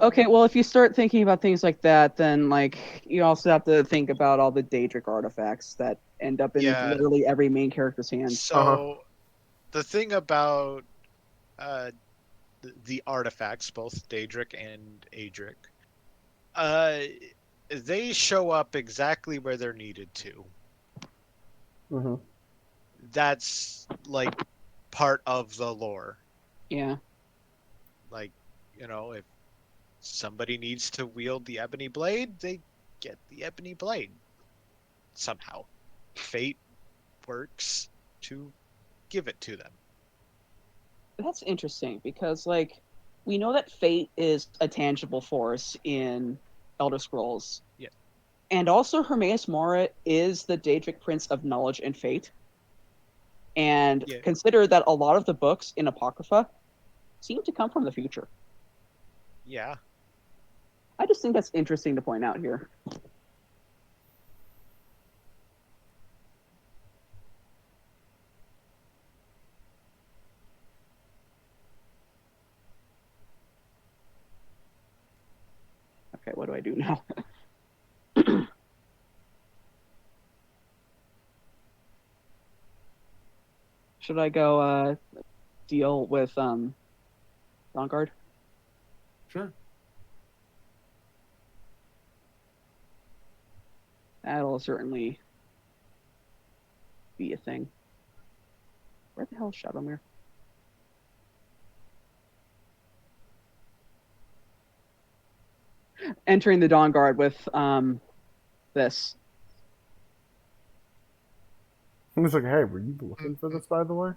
Okay, well, if you start thinking about things like that, then like you also have to think about all the Daedric artifacts that end up in Yeah. literally every main character's hands. So the thing about the artifacts, both Daedric and Adric, they show up exactly where they're needed to. Mm-hmm. That's like part of the lore. Yeah. Like, if somebody needs to wield the ebony blade, they get the ebony blade somehow. Fate works to give it to them. That's interesting because like we know that fate is a tangible force in Elder Scrolls. Yeah. And also Hermaeus Mora is the Daedric Prince of Knowledge and Fate. And Yeah. consider that a lot of the books in Apocrypha seem to come from the future. Yeah. I just think that's interesting to point out here. Okay, what do I do now? Should I go deal with Dawnguard? Sure. That'll certainly be a thing. Where the hell is Shadowmere? entering the Dawn Guard with this. He was like, "Hey, were you looking for this, by the way?"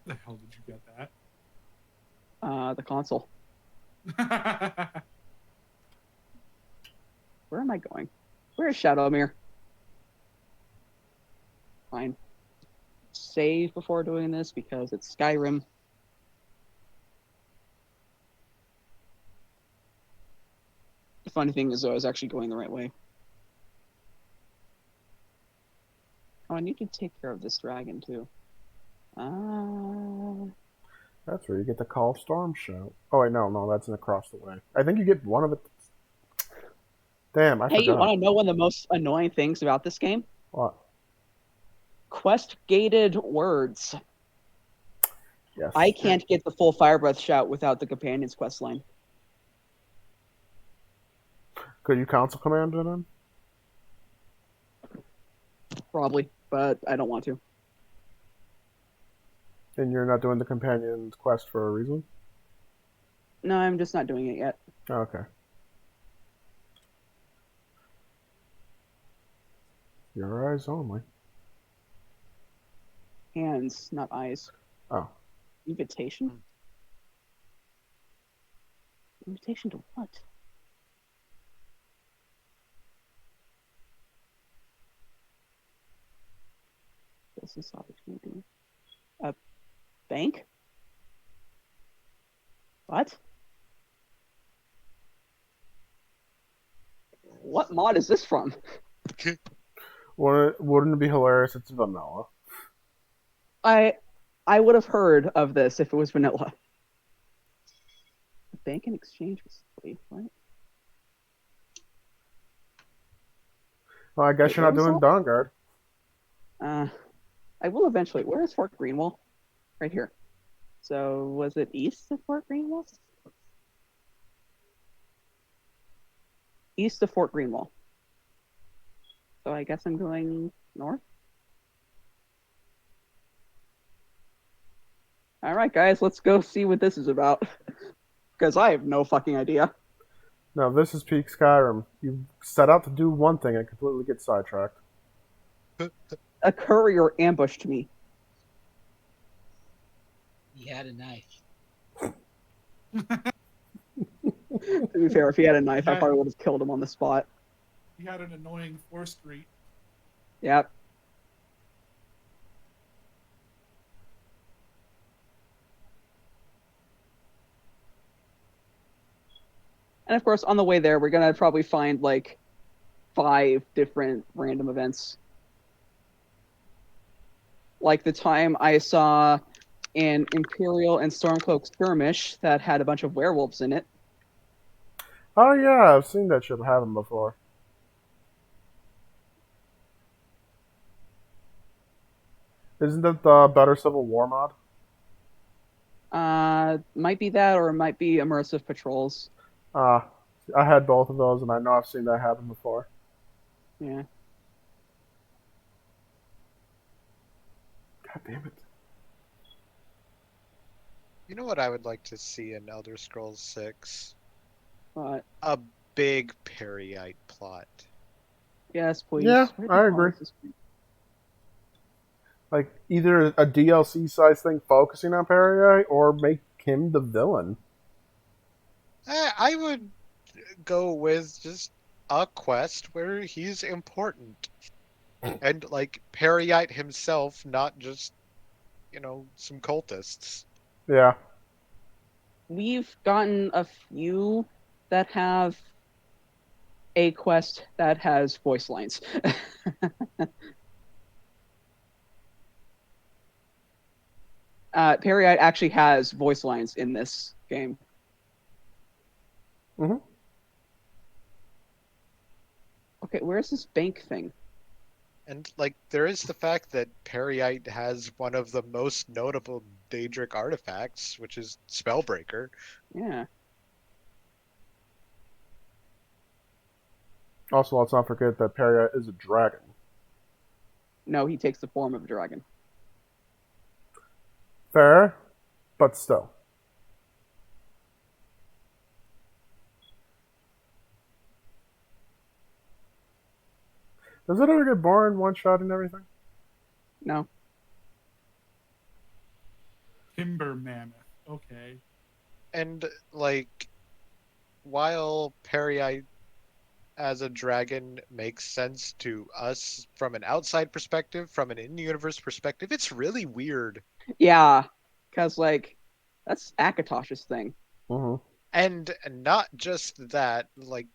The hell did you get The console. that? Where am I going? Where is Shadowmere? Fine. Save before doing this because it's Skyrim. The funny thing is, though, I was actually going the right way. Oh, I need to take care of this dragon, too. That's where you get the Call of Storm shout. Oh wait, no, that's in across the way. I think you get one of it. Damn, I Hey, you want forgot. to know one of the most annoying things about this game? What? Quest-gated words. Yes. I can't get the full Fire Breath shout without the companion's quest line. Could you console command it in? Probably, but I don't want to. And you're not doing the companion's quest for a reason? No, I'm just not doing it yet. Oh, okay. Your eyes only. Hands, not eyes. Oh. Invitation? Invitation to what? Business opportunity. A bank? What? What mod is this from? Wouldn't it be hilarious? It's vanilla. I would have heard of this if it was vanilla. Bank and exchange facility. What? Well, I guess Wait, you're not where was doing Dawn Guard. I will eventually. Where is Fort Greenwall? Right here. So was it east of Fort Greenwall? East of Fort Greenwall. So I guess I'm going north. All right, guys, let's go see what this is about. Because I have no fucking idea. No, this is peak Skyrim. You set out to do one thing and completely get sidetracked. A courier ambushed me. He had a knife. To be fair, if he had a knife, I probably would have killed him on the spot. He had an annoying force street. Yep. And of course, on the way there, we're gonna probably find like 5 different random events. Like the time I saw an Imperial and Stormcloak skirmish that had a bunch of werewolves in it. Oh yeah, I've seen that shit happen before. Isn't that the Better Civil War mod? Might be that, or it might be immersive patrols. I had both of those, and I know I've seen that happen before. Yeah. God damn it. You know what I would like to see in Elder Scrolls 6? But A big Periite plot. yes, please. Yeah, Where the I hell agree. is this? Like, either a DLC size thing focusing on Perrier, or make him the villain. I would go with just a quest where he's important. And, like, Periite himself, not just, some cultists. Yeah. We've gotten a few that have a quest that has voice lines. Periite actually has voice lines in this game. Mm-hmm. Okay, where's this bank thing? And, like, there is the fact that Periite has one of the most notable Daedric artifacts, which is Spellbreaker. Yeah. Also, let's not forget that Perrier is a dragon. No, he takes the form of a dragon. Fair, but still. Does it ever get boring one shot and everything? No. Timber mammoth. Okay. And like, while Perry as a dragon makes sense to us from an outside perspective, from an in-universe perspective, it's really weird. Yeah, because like that's Akatosh's thing. Mm-hmm. And not just that, like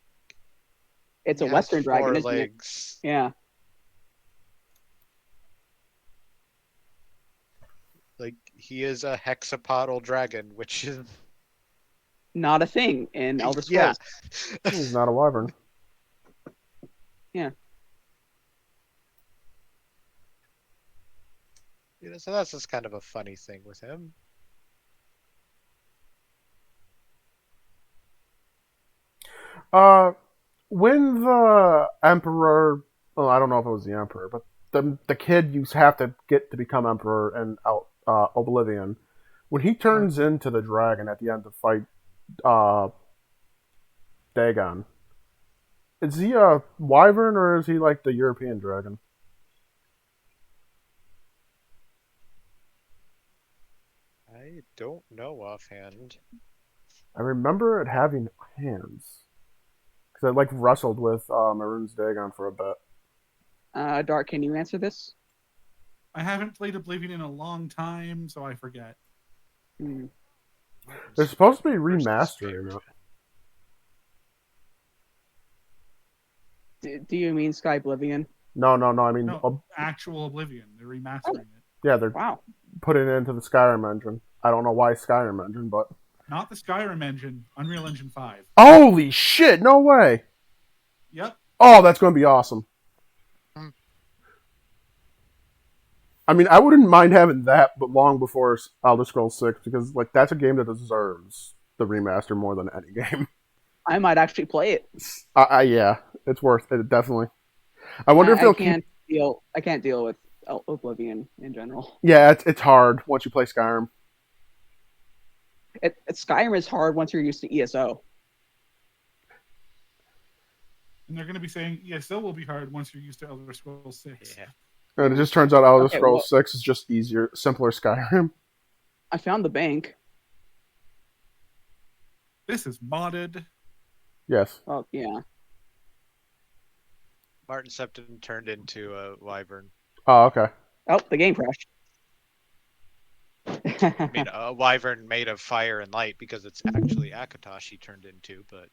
It's he a has Western dragon, four isn't it? legs. Yeah. Like he is a hexapodal dragon, which is Not a thing in Elder yeah. Scrolls. He's not a wyvern. Yeah. So that's just kind of a funny thing with him. Uh, when the emperor, well, I don't know if it was the emperor, but the kid you have to get to become emperor in Oblivion, when he turns into the dragon at the end to fight uh, Dagon, is he a wyvern or is he like the European dragon? I don't know offhand. I remember it having hands because I like wrestled with Maroon's Dagon for a bit. Dark, can you answer this? I haven't played Oblivion in a long time, so I forget. Hmm. They're supposed to be Versus remastering Spirit. it. Do you mean Sky Oblivion? No. I mean, No, actual Oblivion. They're remastering it. yeah, they're Wow. putting it into the Skyrim engine. I don't know why Skyrim engine, but Not the Skyrim engine, Unreal Engine 5. holy shit! No way. Yep. Oh, that's going to be awesome. I mean, I wouldn't mind having that, but long before Elder Scrolls 6, because like that's a game that deserves the remaster more than any game. I might actually play it. Yeah, it's worth it definitely. I wonder if they'll keep. I can't deal with Oblivion in general. Yeah, it's hard once you play Skyrim. Skyrim is hard once you're used to ESO. And they're going to be saying ESO will be hard once you're used to Elder Scrolls 6. Yeah. And it just turns out Elder Okay, Scrolls 6 is just easier, simpler Skyrim. I found the bank. This is modded. Yes. Oh yeah. Martin Septon turned into a wyvern. Oh, okay. Oh, the game crashed. I mean, a wyvern made of fire and light because it's actually Akatosh he turned into, but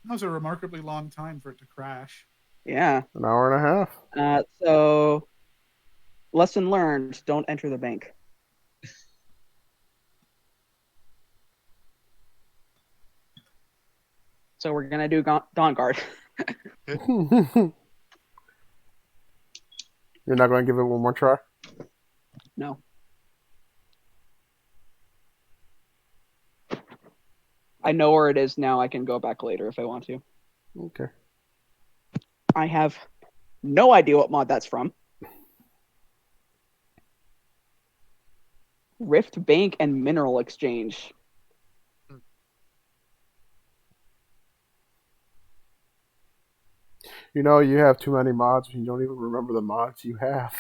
That was a remarkably long time for it to crash. Yeah. An hour and a half. So, lesson learned: don't enter the bank. So we're gonna do Dawn Guard. You're not going to give it one more try? No. I know where it is now. I can go back later if I want to. Okay. I have no idea what mod that's from. Rift Bank and Mineral Exchange. You know, you have too many mods and you don't even remember the mods you have.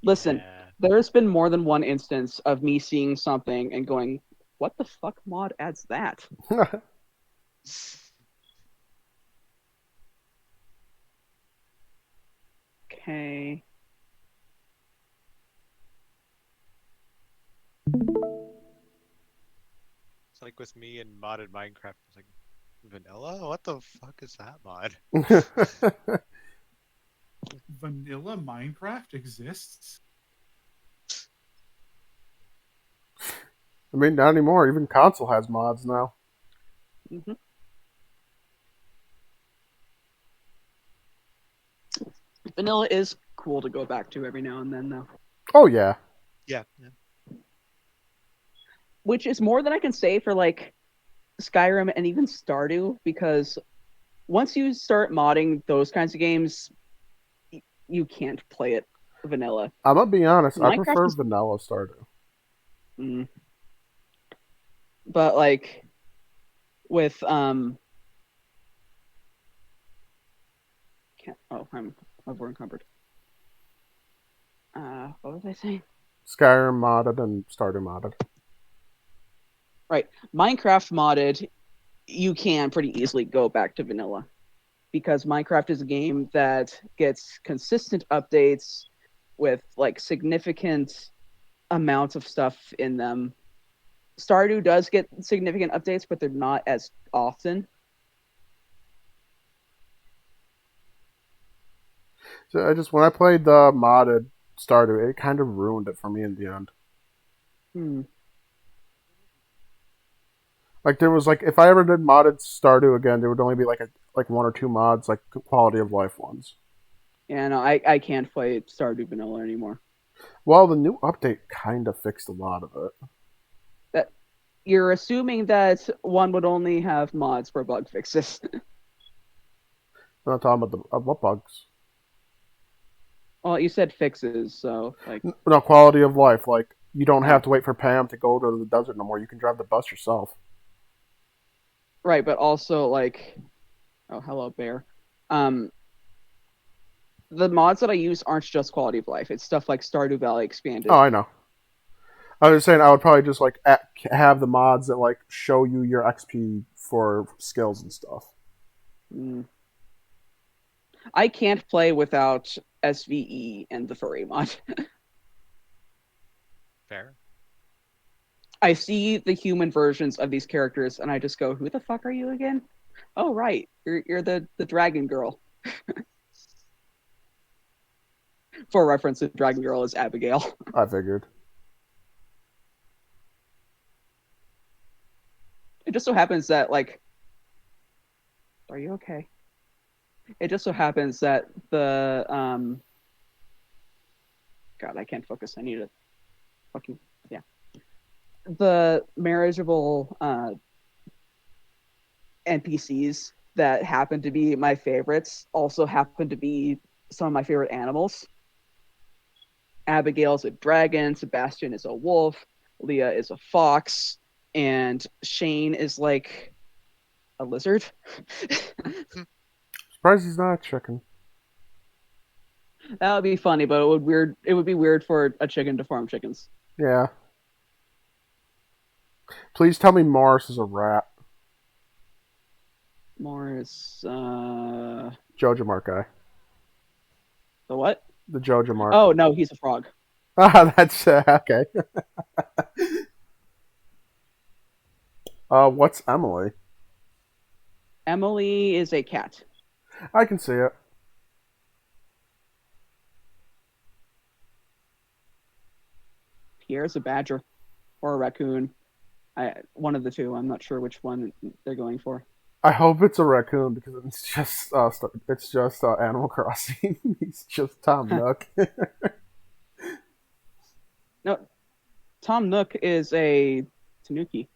Listen, yeah. there's been more than one instance of me seeing something and going, what the fuck mod adds that? Okay. It's like with me and modded Minecraft. It's like, vanilla? What the fuck is that mod? Vanilla Minecraft exists? I mean, not anymore. Even console has mods now. Mm-hmm. Vanilla is cool to go back to every now and then, though. Oh, yeah. Yeah. Which is more than I can say for like Skyrim and even Stardew, because once you start modding those kinds of games, you can't play it vanilla. I'm going to be honest. I Minecraft prefer is- vanilla Stardew. Mm. But like with can't. Oh, I'm over-encumbered. What was I saying? Skyrim modded and Stardew modded. Right. Minecraft modded, you can pretty easily go back to vanilla because Minecraft is a game that gets consistent updates with like significant amounts of stuff in them. Stardew does get significant updates, but they're not as often. So when I played the modded Stardew, it kind of ruined it for me in the end. Like there was like if I ever did modded Stardew again, there would only be like one or two mods, like quality of life ones. Yeah, no, I can't play Stardew vanilla anymore. Well, the new update kind of fixed a lot of it. That you're assuming that one would only have mods for bug fixes. I'm not talking about what bugs. Well, you said fixes, so like No, quality of life. Like you don't Oh. have to wait for Pam to go to the desert no more. You can drive the bus yourself. right, but also like, oh hello bear. The mods that I use aren't just quality of life. It's stuff like Stardew Valley Expanded. Oh, I know. I was saying I would probably just like have the mods that like show you your XP for skills and stuff. I can't play without SVE and the furry mod. Fair. I see the human versions of these characters and I just go, who the fuck are you again? Oh right, you're the dragon girl. For reference, the dragon girl is Abigail. I figured. It just so happens that like, are you okay? It just so happens that the God, I can't focus. I need to fucking yeah. The marriageable NPCs that happen to be my favorites also happen to be some of my favorite animals. Abigail's a dragon, Sebastian is a wolf, Leah is a fox, and Shane is like a lizard. Surprised he's not a chicken. That would be funny, but it would be weird for a chicken to farm chickens. Yeah. Please tell me Morris is a rat. Morris, Jojo Mart guy. the what? The Jojo Mart. Oh no, he's a frog. Ah, that's okay. What's Emily? Emily is a cat. I can see it. Pierre's a badger or a raccoon. One of the two. I'm not sure which one they're going for. I hope it's a raccoon because it's just Animal Crossing. He's just Tom Nook. No, Tom Nook is a Tanuki.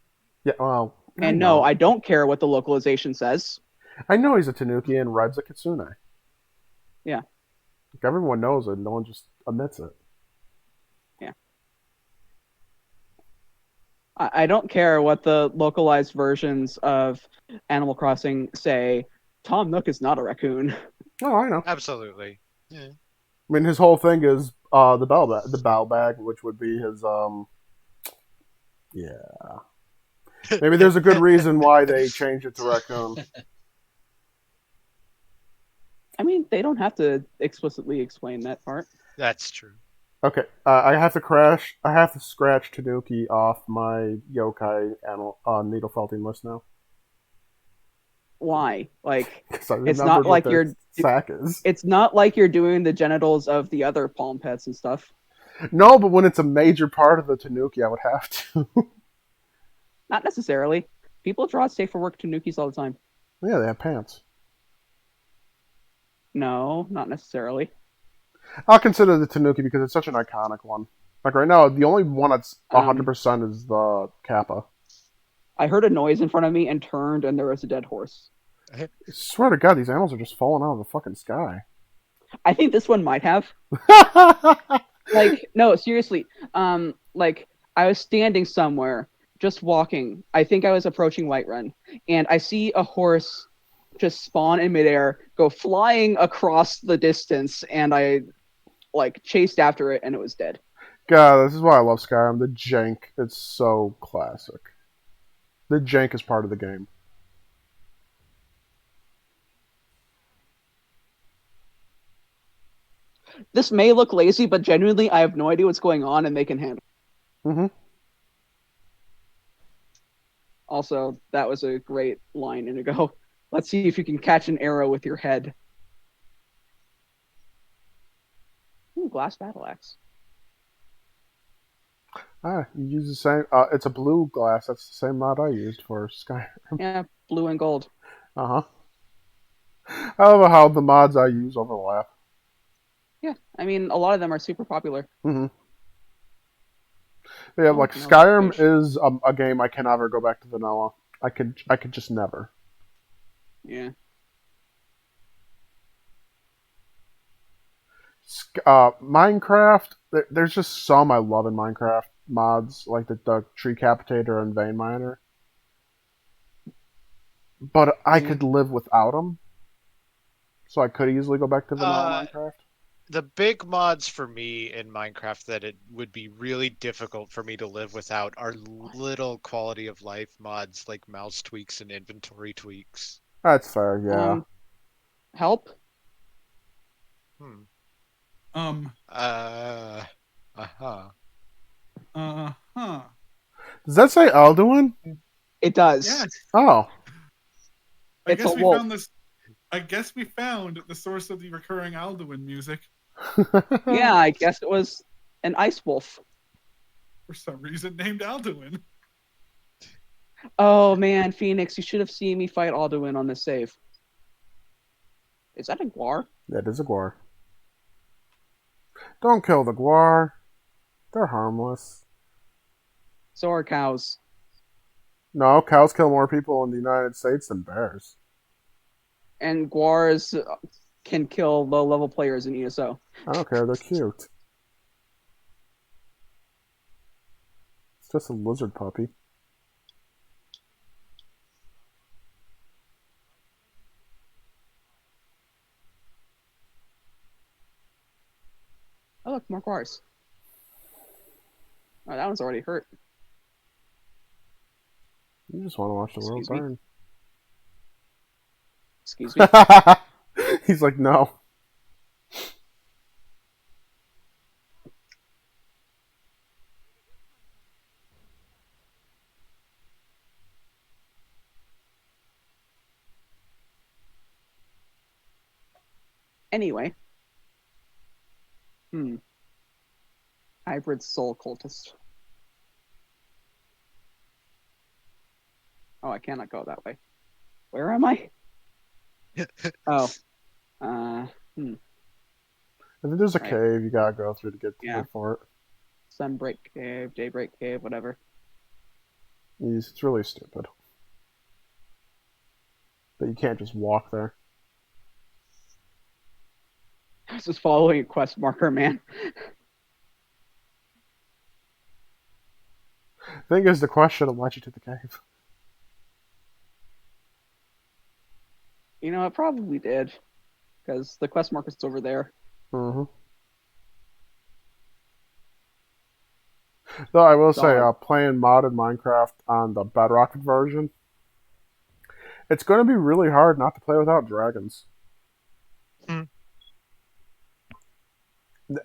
Yeah, well, And no, I don't care what the localization says. I know he's a Tanuki and Red's a Kitsune. Yeah. Like, everyone knows it. No one just admits it. Yeah. I don't care what the localized versions of Animal Crossing say. Tom Nook is not a raccoon. Oh, I know. Absolutely. Yeah. I mean, his whole thing is the bell bag, which would be his yeah. Maybe there's a good reason why they changed it to raccoon. I mean, they don't have to explicitly explain that part. That's true. Okay, I have to scratch Tanuki off my yokai needle felting list now. Why? Like, It's not like you're sack is. It's not like you're doing the genitals of the other palm pets and stuff. No, but when it's a major part of the Tanuki, I would have to. Not necessarily. People draw safe for work Tanukis all the time. Yeah, they have pants. No, not necessarily. I'll consider the Tanuki because it's such an iconic one. Like right now, the only one that's 100% is the Kappa. I heard a noise in front of me and turned, and there was a dead horse. I swear to God, these animals are just falling out of the fucking sky. I think this one might have. Like, no, seriously. Like, I was standing somewhere, just walking. I think I was approaching Whiterun, and I see a horse just spawn in midair, go flying across the distance, and I like chased after it, and it was dead. God, this is why I love Skyrim. The jank is so classic. The jank is part of the game. This may look lazy, but genuinely, I have no idea what's going on, and they can handle. Mm-hmm. Also, that was a great line in ago. Let's see if you can catch an arrow with your head. Ooh, glass battle axe. Ah, you use the same. It's a blue glass. That's the same mod I used for Skyrim. Yeah, blue and gold. Uh huh. I love how the mods I use overlap. Yeah, I mean, a lot of them are super popular. Mm-hmm. Yeah, Oh, like no, Skyrim fish. is a game I can never go back to vanilla. I could just never. Yeah. Minecraft. There's just some I love in Minecraft mods, like the tree capitator and vein miner. But I Yeah. could live without them, so I could easily go back to vanilla Uh, Minecraft. the big mods for me in Minecraft that it would be really difficult for me to live without are little quality of life mods like mouse tweaks and inventory tweaks. That's fair. Yeah. Help. Hmm. Um. Uh-huh. Huh. Does that say Alduin? It does. Yes. Oh. I It's guess a we wolf. found this. I guess we found the source of the recurring Alduin music. Yeah, I guess it was an ice wolf. For some reason, named Alduin. Oh man, Phoenix, you should have seen me fight Alduin on this save. Is that a Guar? That is a guar. Don't kill the guar. They're harmless. So are cows. No, cows kill more people in the United States than bears. And Guars can kill low-level players in ESO. I don't care. They're cute. It's just a lizard puppy. Oh look, more Guars. Oh, that one's already hurt. You just want to watch the world Excuse me? burn. Excuse me. He's like, no. Anyway. Hybrid soul cultist. Oh, I cannot go that way. Where am I? Oh. I think there's a Right. cave you gotta go through to get to Yeah. the fort. Sunbreak Cave, Daybreak Cave, whatever. It's really stupid. But you can't just walk there. I was just following a quest marker, man. Thing is, the quest should have led you to the cave. You know, it probably did. Because the quest marker's over there. Mm-hmm. Though I will say, Dog. playing modded Minecraft on the Bedrock version, it's going to be really hard not to play without dragons. Hmm.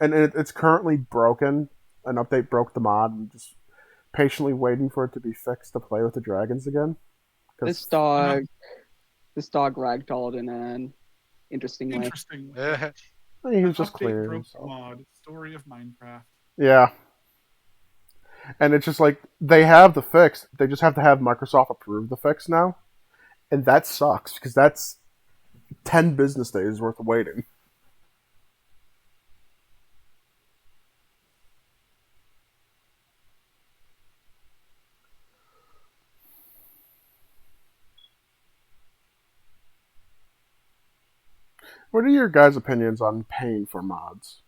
And it's currently broken. An update broke the mod. I'm just patiently waiting for it to be fixed to play with the dragons again. This dog ragdolled in an interesting way. Interesting. He was just Update clearing broke himself. mod. Story of Minecraft. Yeah. And it's just like, they have the fix. They just have to have Microsoft approve the fix now. And that sucks, because that's 10 business days worth of waiting. What are your guys' opinions on paying for mods?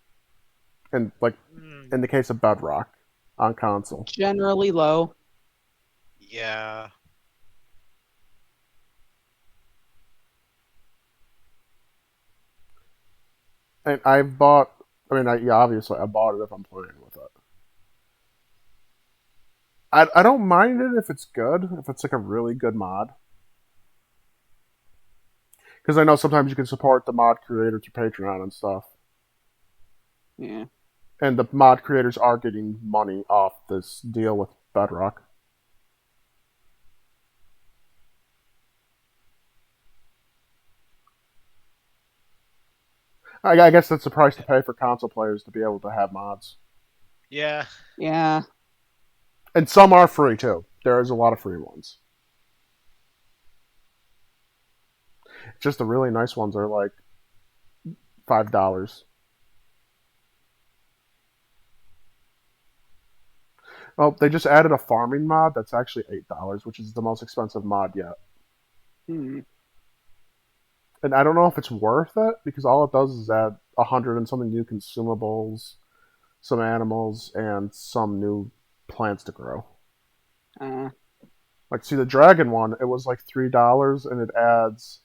And, like, in the case of Bedrock, on console. Generally low. Yeah. And I've bought. I mean, yeah, obviously, I bought it if I'm playing with it. I don't mind it if it's good, if it's like a really good mod. Because I know sometimes you can support the mod creator through Patreon and stuff. Yeah. And the mod creators are getting money off this deal with Bedrock. I guess that's the price to pay for console players to be able to have mods. Yeah. Yeah. And some are free too. There is a lot of free ones. Just the really nice ones are like $5. Oh, they just added a farming mod that's actually $8, which is the most expensive mod yet. Hmm. And I don't know if it's worth it because all it does is add 100 and something new consumables, some animals, and some new plants to grow. Like, see, the dragon one, it was like $3, and it adds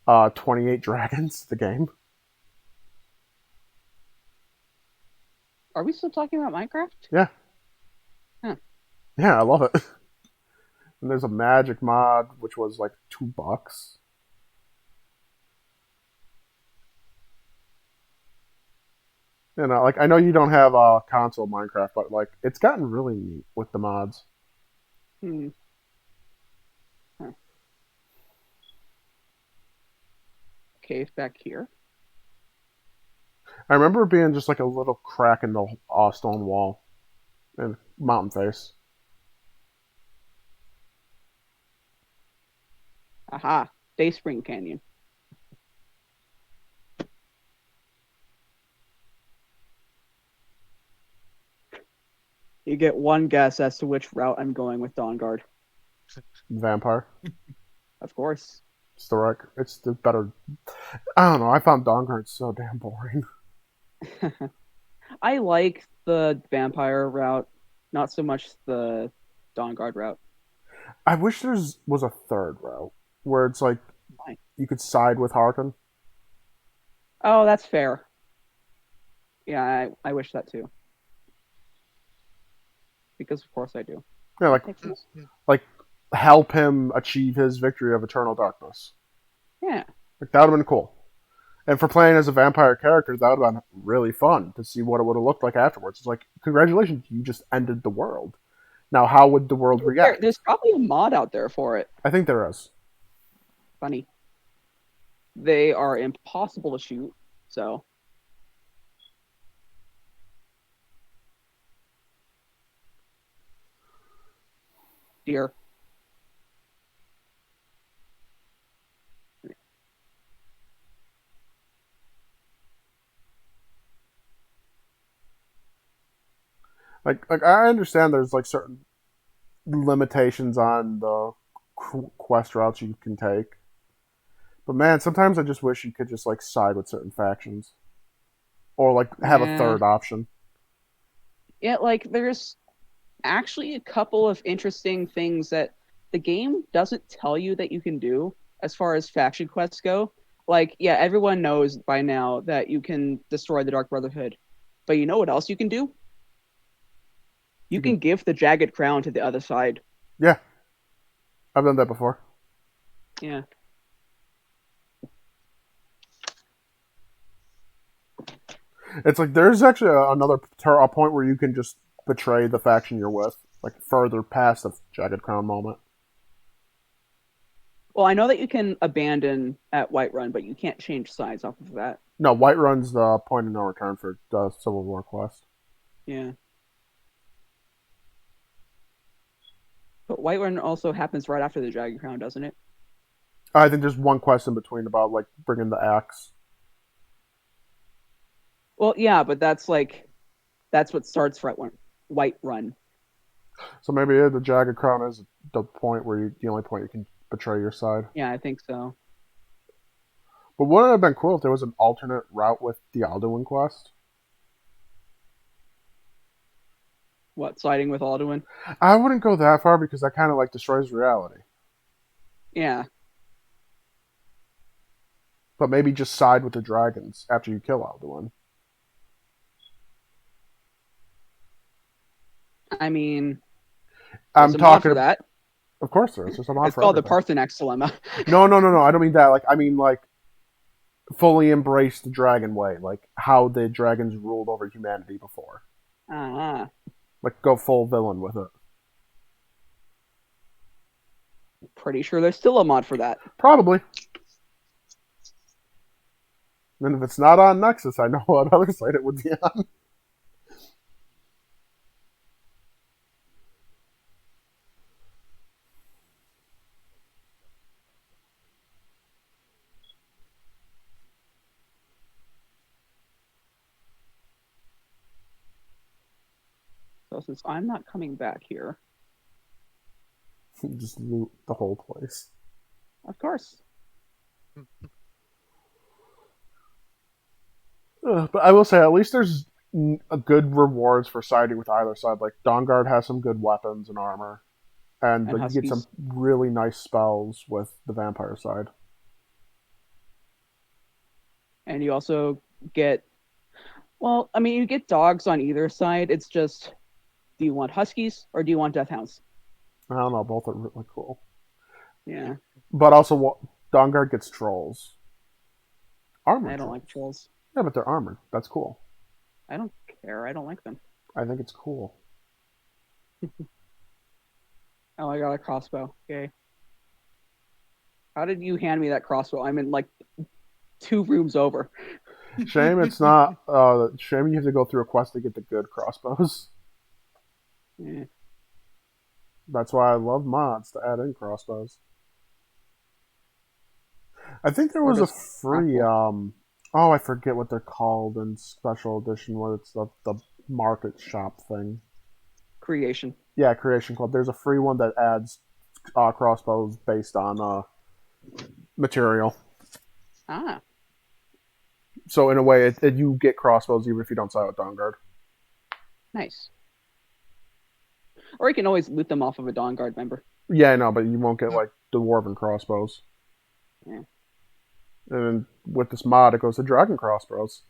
28 dragons to the game. Are we still talking about Minecraft? Yeah. Huh. Yeah, I love it. And there's a magic mod, which was like $2. You know, like I know you don't have console Minecraft, but like it's gotten really neat with the mods. Hmm. Huh. Cave back here. I remember it being just like a little crack in the stone wall and mountain face. Aha. Dayspring Canyon. You get one guess as to which route I'm going with Dawnguard. Vampire. Of course. It's the right. It's the better. I don't know. I found Dawnguard so damn boring. I like the vampire route, not so much the Dawnguard route. I wish there was a third route where it's like Why? you could side with Harkin. Oh, that's fair. Yeah, I wish that too. Because of course I do. Yeah, like help him achieve his victory of eternal darkness. Yeah. Like that would have been cool. And for playing as a vampire character, that would have been really fun to see what it would have looked like afterwards. It's like, congratulations, you just ended the world. Now, how would the world react? There's probably a mod out there for it. I think there is. Funny. They are impossible to shoot, so. Deer. Like I understand there's like certain limitations on the quest routes you can take, but man, sometimes I just wish you could just like side with certain factions, or like have a third option. Yeah, like there's actually a couple of interesting things that the game doesn't tell you that you can do as far as faction quests go. Like, yeah, everyone knows by now that you can destroy the Dark Brotherhood, but you know what else you can do? You can give the Jagged Crown to the other side. Yeah, I've done that before. Yeah. It's like there's actually another point where you can just betray the faction you're with, like further past the Jagged Crown moment. Well, I know that you can abandon at Whiterun, but you can't change sides off of that. No, Whiterun's the point of no return for the Civil War quest. Yeah. But Whiterun also happens right after the Jagged Crown, doesn't it? I think there's one quest in between about like bringing the axe. Well, yeah, but that's what starts Whiterun. So maybe the Jagged Crown is the point where the only point you can betray your side. Yeah, I think so. But wouldn't it have been cool if there was an alternate route with the Alduin quest? What, siding with Alduin? I wouldn't go that far because that kind of like destroys reality. Yeah. But maybe just side with the dragons after you kill Alduin. I mean, I'm there's a mod talking. for that. Of course, there's a mod It's for called the everything. Parthenax dilemma. No. I don't mean that. Like, I mean like fully embrace the dragon way, like how the dragons ruled over humanity before. Ah, Like, go full villain with it. pretty sure there's still a mod for that. Probably. And if it's not on Nexus, I know what other site it would be on. So since I'm not coming back here, Just loot the whole place. of course. But I will say, at least there's a good rewards for siding with either side. Like, Dawnguard has some good weapons and armor. And And like, you get some Huskies. really nice spells with the vampire side. And you also get, well, I mean, you get dogs on either side. It's just, do you want Huskies or do you want Deathhounds? I don't know, both are really cool. Yeah, But also, Dawnguard gets trolls. Armored I don't trolls. like trolls. Yeah, but they're armored. That's cool. I don't care. I don't like them. I think it's cool. Oh, I got a crossbow. Okay. How did you hand me that crossbow? I'm in like 2 rooms over. Shame it's not. Shame you have to go through a quest to get the good crossbows. Yeah. That's why I love mods to add in crossbows. I think there Or was a just free. raffle. Oh, I forget what they're called in special edition. Where it's the market shop thing. Creation. Yeah, Creation Club. There's a free one that adds crossbows based on material. Ah, So in a way, you get crossbows even if you don't side with Dawnguard. nice. Or you can always loot them off of a Dawn Guard member. Yeah, I know, but you won't get like dwarven crossbows. Yeah. And then with this mod, it goes to dragon crossbows.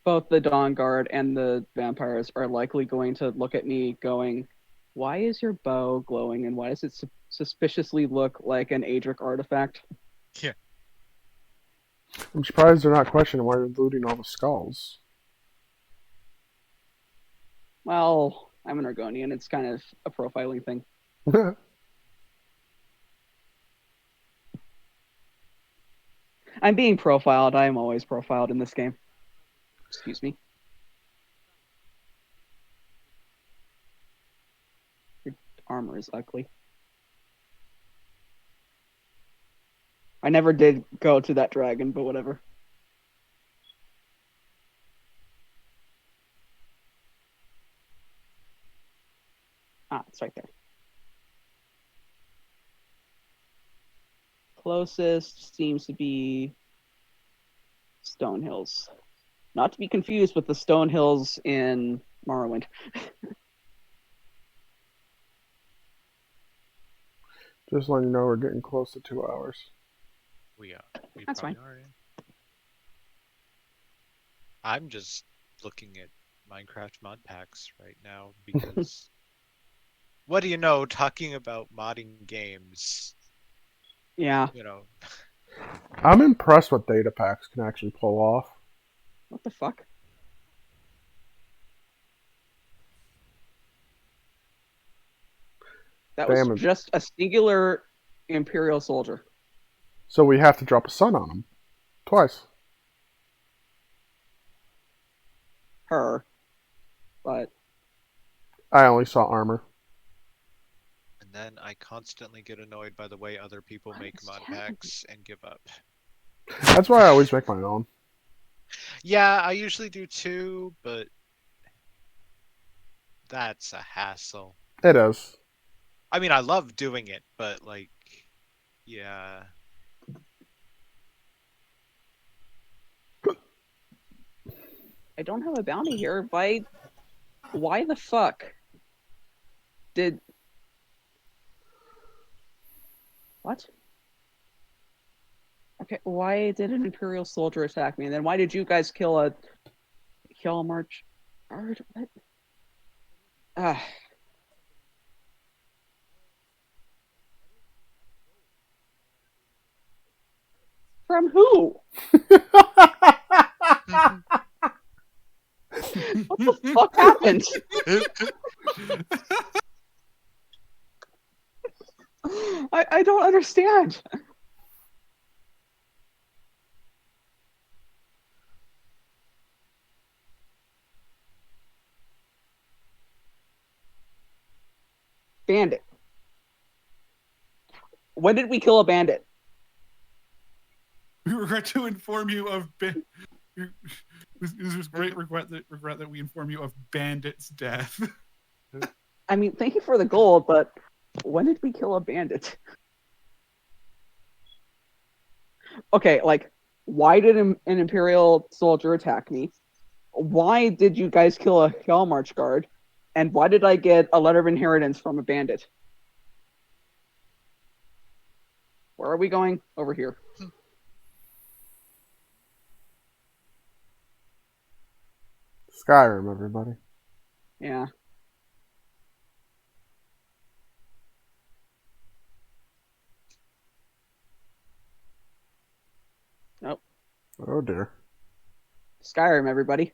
Both the Dawn Guard and the vampires are likely going to look at me going, why is your bow glowing and why does it suspiciously look like an Adric artifact? Yeah. I'm surprised they're not questioning why you're looting all the skulls. Well, I'm an Argonian. It's kind of a profiling thing. I'm being profiled. I'm always profiled in this game. Excuse me. Your armor is ugly. I never did go to that dragon, but whatever. Ah, it's right there. Closest seems to be Stonehills. Not to be confused with the Stonehills in Morrowind. Just letting you know we're getting close to 2 hours. We That's probably fine. are. Yeah. I'm just looking at Minecraft mod packs right now because what do you know? Talking about modding games, Yeah. you know. I'm impressed what data packs can actually pull off. What the fuck? That was Damn it. just a singular Imperial soldier. So we have to drop a sun on them. Twice. Her. But I only saw armor. And then I constantly get annoyed by the way other people What make is mod happening? packs and give up. That's why I always make my own. Yeah, I usually do too, but that's a hassle. It is. I mean, I love doing it, but like, yeah. I don't have a bounty here. Why Why the fuck did what? Okay, why did an Imperial soldier attack me? And then why did you guys kill a March guard? What? Ah. From who? What the fuck happened? I don't understand. Bandit. When did we kill a bandit? We regret to inform you of. This was great regret that we inform you of Bandit's death. I mean, thank you for the gold, but when did we kill a bandit? Okay, like, why did an Imperial soldier attack me? Why did you guys kill a Hellmarch guard? And why did I get a letter of inheritance from a bandit? Where are we going? Over here. Skyrim, everybody. Yeah. Nope. Oh dear. Skyrim, everybody.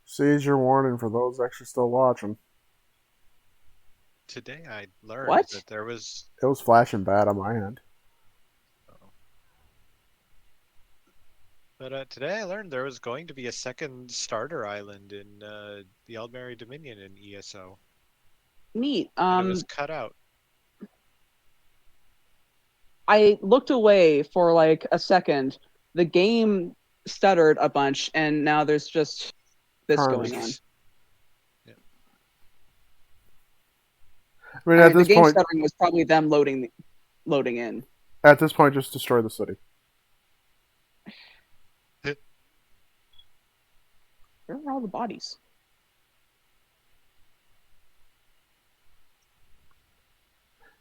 Seize your warning for those actually still watching. Today I learned What? that there was. It was flashing bad on my end. But today I learned there was going to be a second starter island in the Eldmeri Dominion in ESO. Neat. And it was cut out. I looked away for like a second. The game stuttered a bunch, and now there's just this Carnage. going on. Yeah. I mean, I at mean, the this game point, stuttering was probably them loading in. at this point, just destroy the city. Where are all the bodies?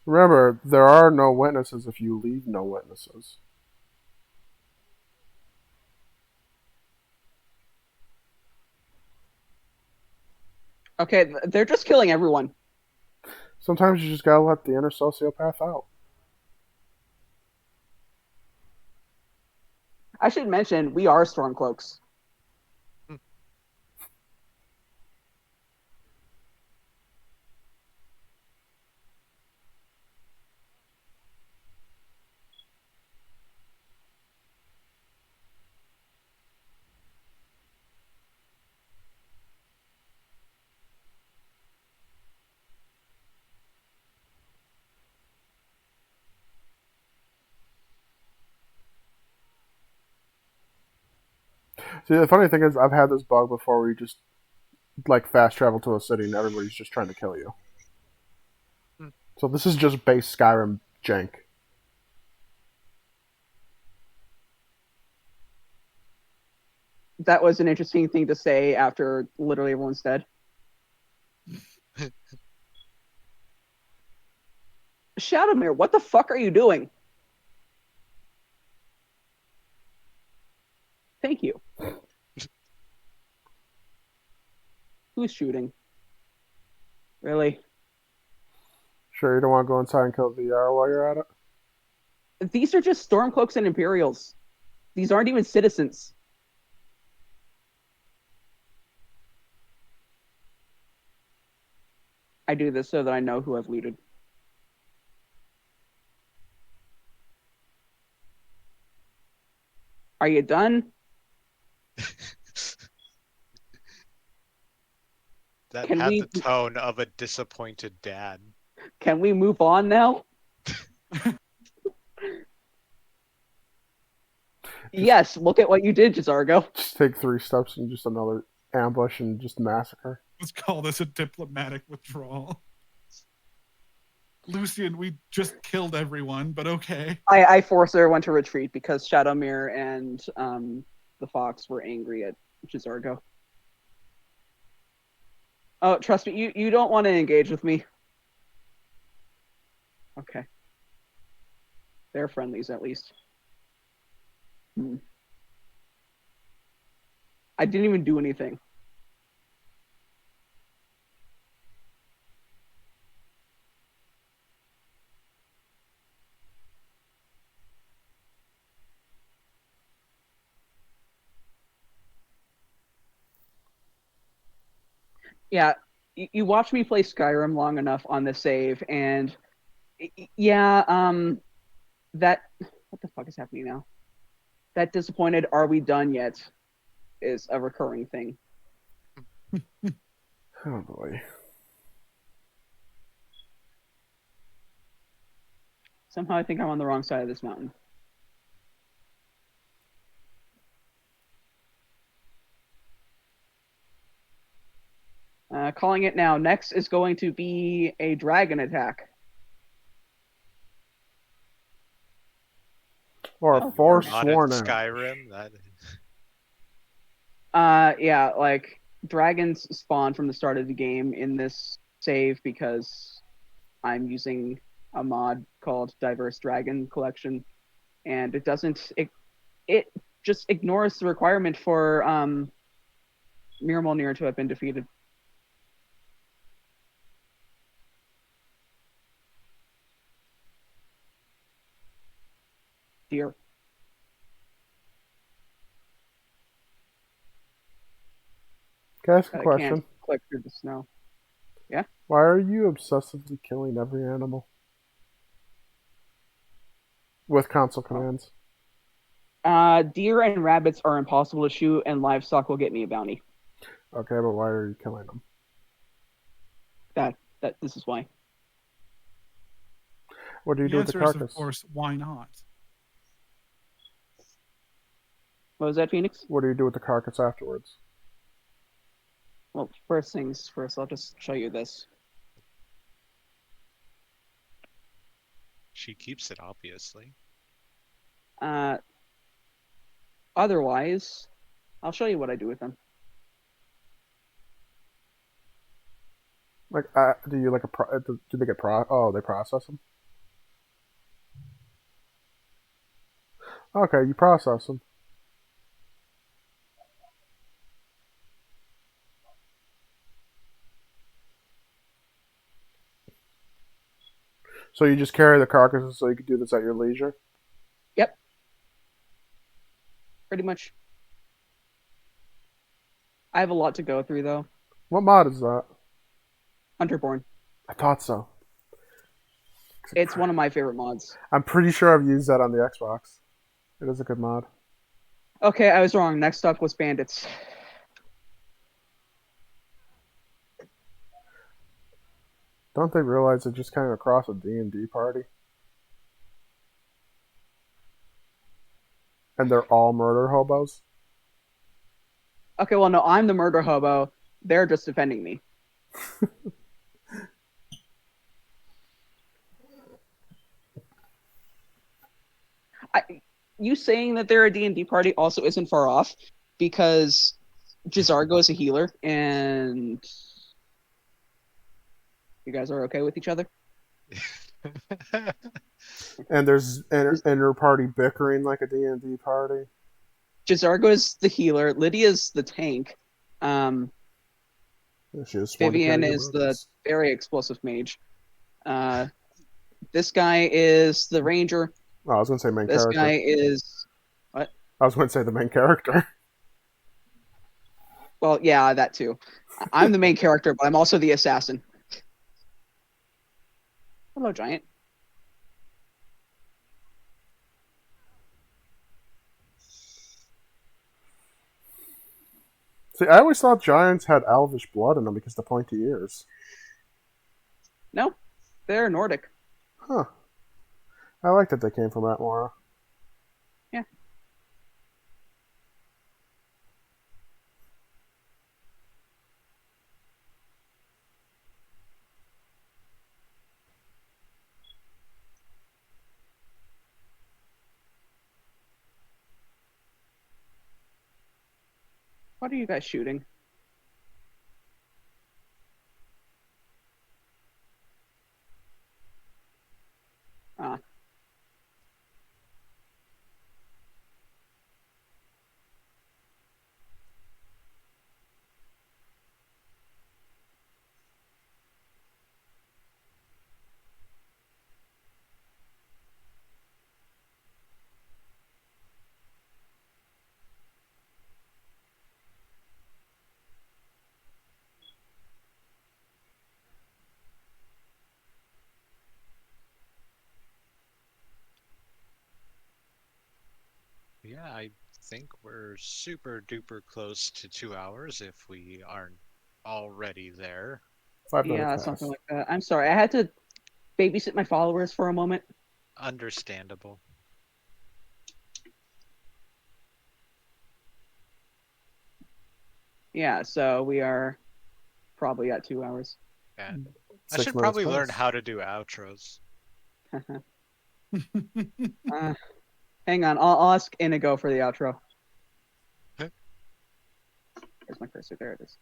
Remember, there are no witnesses if you leave no witnesses. Okay, they're just killing everyone. Sometimes you just gotta let the inner sociopath out. I should mention, we are Stormcloaks. See, the funny thing is, I've had this bug before where you just like fast travel to a city and everybody's just trying to kill you. So this is just base Skyrim jank. That was an interesting thing to say after literally everyone's dead. Shadowmere, what the fuck are you doing? Thank you. Who's shooting? Really? Sure, you don't want to go inside and kill the VR while you're at it? These are just Stormcloaks and Imperials. These aren't even citizens. I do this so that I know who I've looted. Are you done? That Can had we- the tone of a disappointed dad. Can we move on now? Yes, look at what you did, Jazargo. Just take 3 steps and just another ambush and just massacre. Let's call this a diplomatic withdrawal. Lucian, we just killed everyone, but okay. I forced everyone to retreat because Shadowmere and the Fox were angry at Jazargo. Oh, trust me, you don't want to engage with me. Okay. They're friendlies, at least. Hmm. I didn't even do anything. Yeah, you watch me play Skyrim long enough on the save, and yeah, that what the fuck is happening now? That disappointed "Are we done yet?" is a recurring thing. Oh boy. Somehow I think I'm on the wrong side of this mountain. Calling it now. Next is going to be a dragon attack. Or a Oh, You're not in forsworn enemy. Skyrim. That Yeah, like dragons spawn from the start of the game in this save because I'm using a mod called Diverse Dragon Collection, and it doesn't it just ignores the requirement for Miramolnir to have been defeated. Dear. Can I ask a I can't question? click through the snow. Yeah. Why are you obsessively killing every animal with console Oh. commands? Deer and rabbits are impossible to shoot, and livestock will get me a bounty. Okay, but why are you killing them? That this is why. What do you The do with the answer is, of carcass? course, why not? What was that, Phoenix? What do you do with the carcass afterwards? Well, first things first, I'll just show you this. she keeps it, obviously. Uh, Otherwise, I'll show you what I do with them. Like, do you like do they get Oh, they process them. Okay, you process them. So you just carry the carcasses so you can do this at your leisure. Yep. Pretty much. I have a lot to go through, though. What mod is that? Hunterborn. I thought so. It's one of my favorite mods. I'm pretty sure I've used that on the Xbox. It is a good mod. Okay, I was wrong. Next up was bandits. Don't they realize they're just kind of across a D&D party? And they're all murder hobos? Okay, well, no, I'm the murder hobo. They're just defending me. You saying that they're a D&D party also isn't far off, because Jizargo is a healer, and you guys are okay with each other? And there's inter-party bickering like a D&D party. Jizargo is the healer. Lydia's the tank. She just Vivian is the very explosive mage. This guy is the ranger. Oh, I was going to say main This character. guy is what? I was going to say the main character. Well, yeah, that too. I'm the main character, but I'm also the assassin. Hello, giant. See, I always thought giants had elvish blood in them because of the pointy ears. No, they're Nordic. Huh. I like that they came from Atmora. Yeah. What are you guys shooting? Ah. Yeah, I think we're super duper close to 2 hours if we aren't already there. 5 minutes Yeah, something past. like that. I'm sorry. I had to babysit my followers for a moment. Understandable. Yeah, so we are probably at 2 hours. Yeah. I 6 should minutes probably learn past. how to do outros. uh, hang on, I'll ask Inigo for the outro. Where's my cursor? There it is.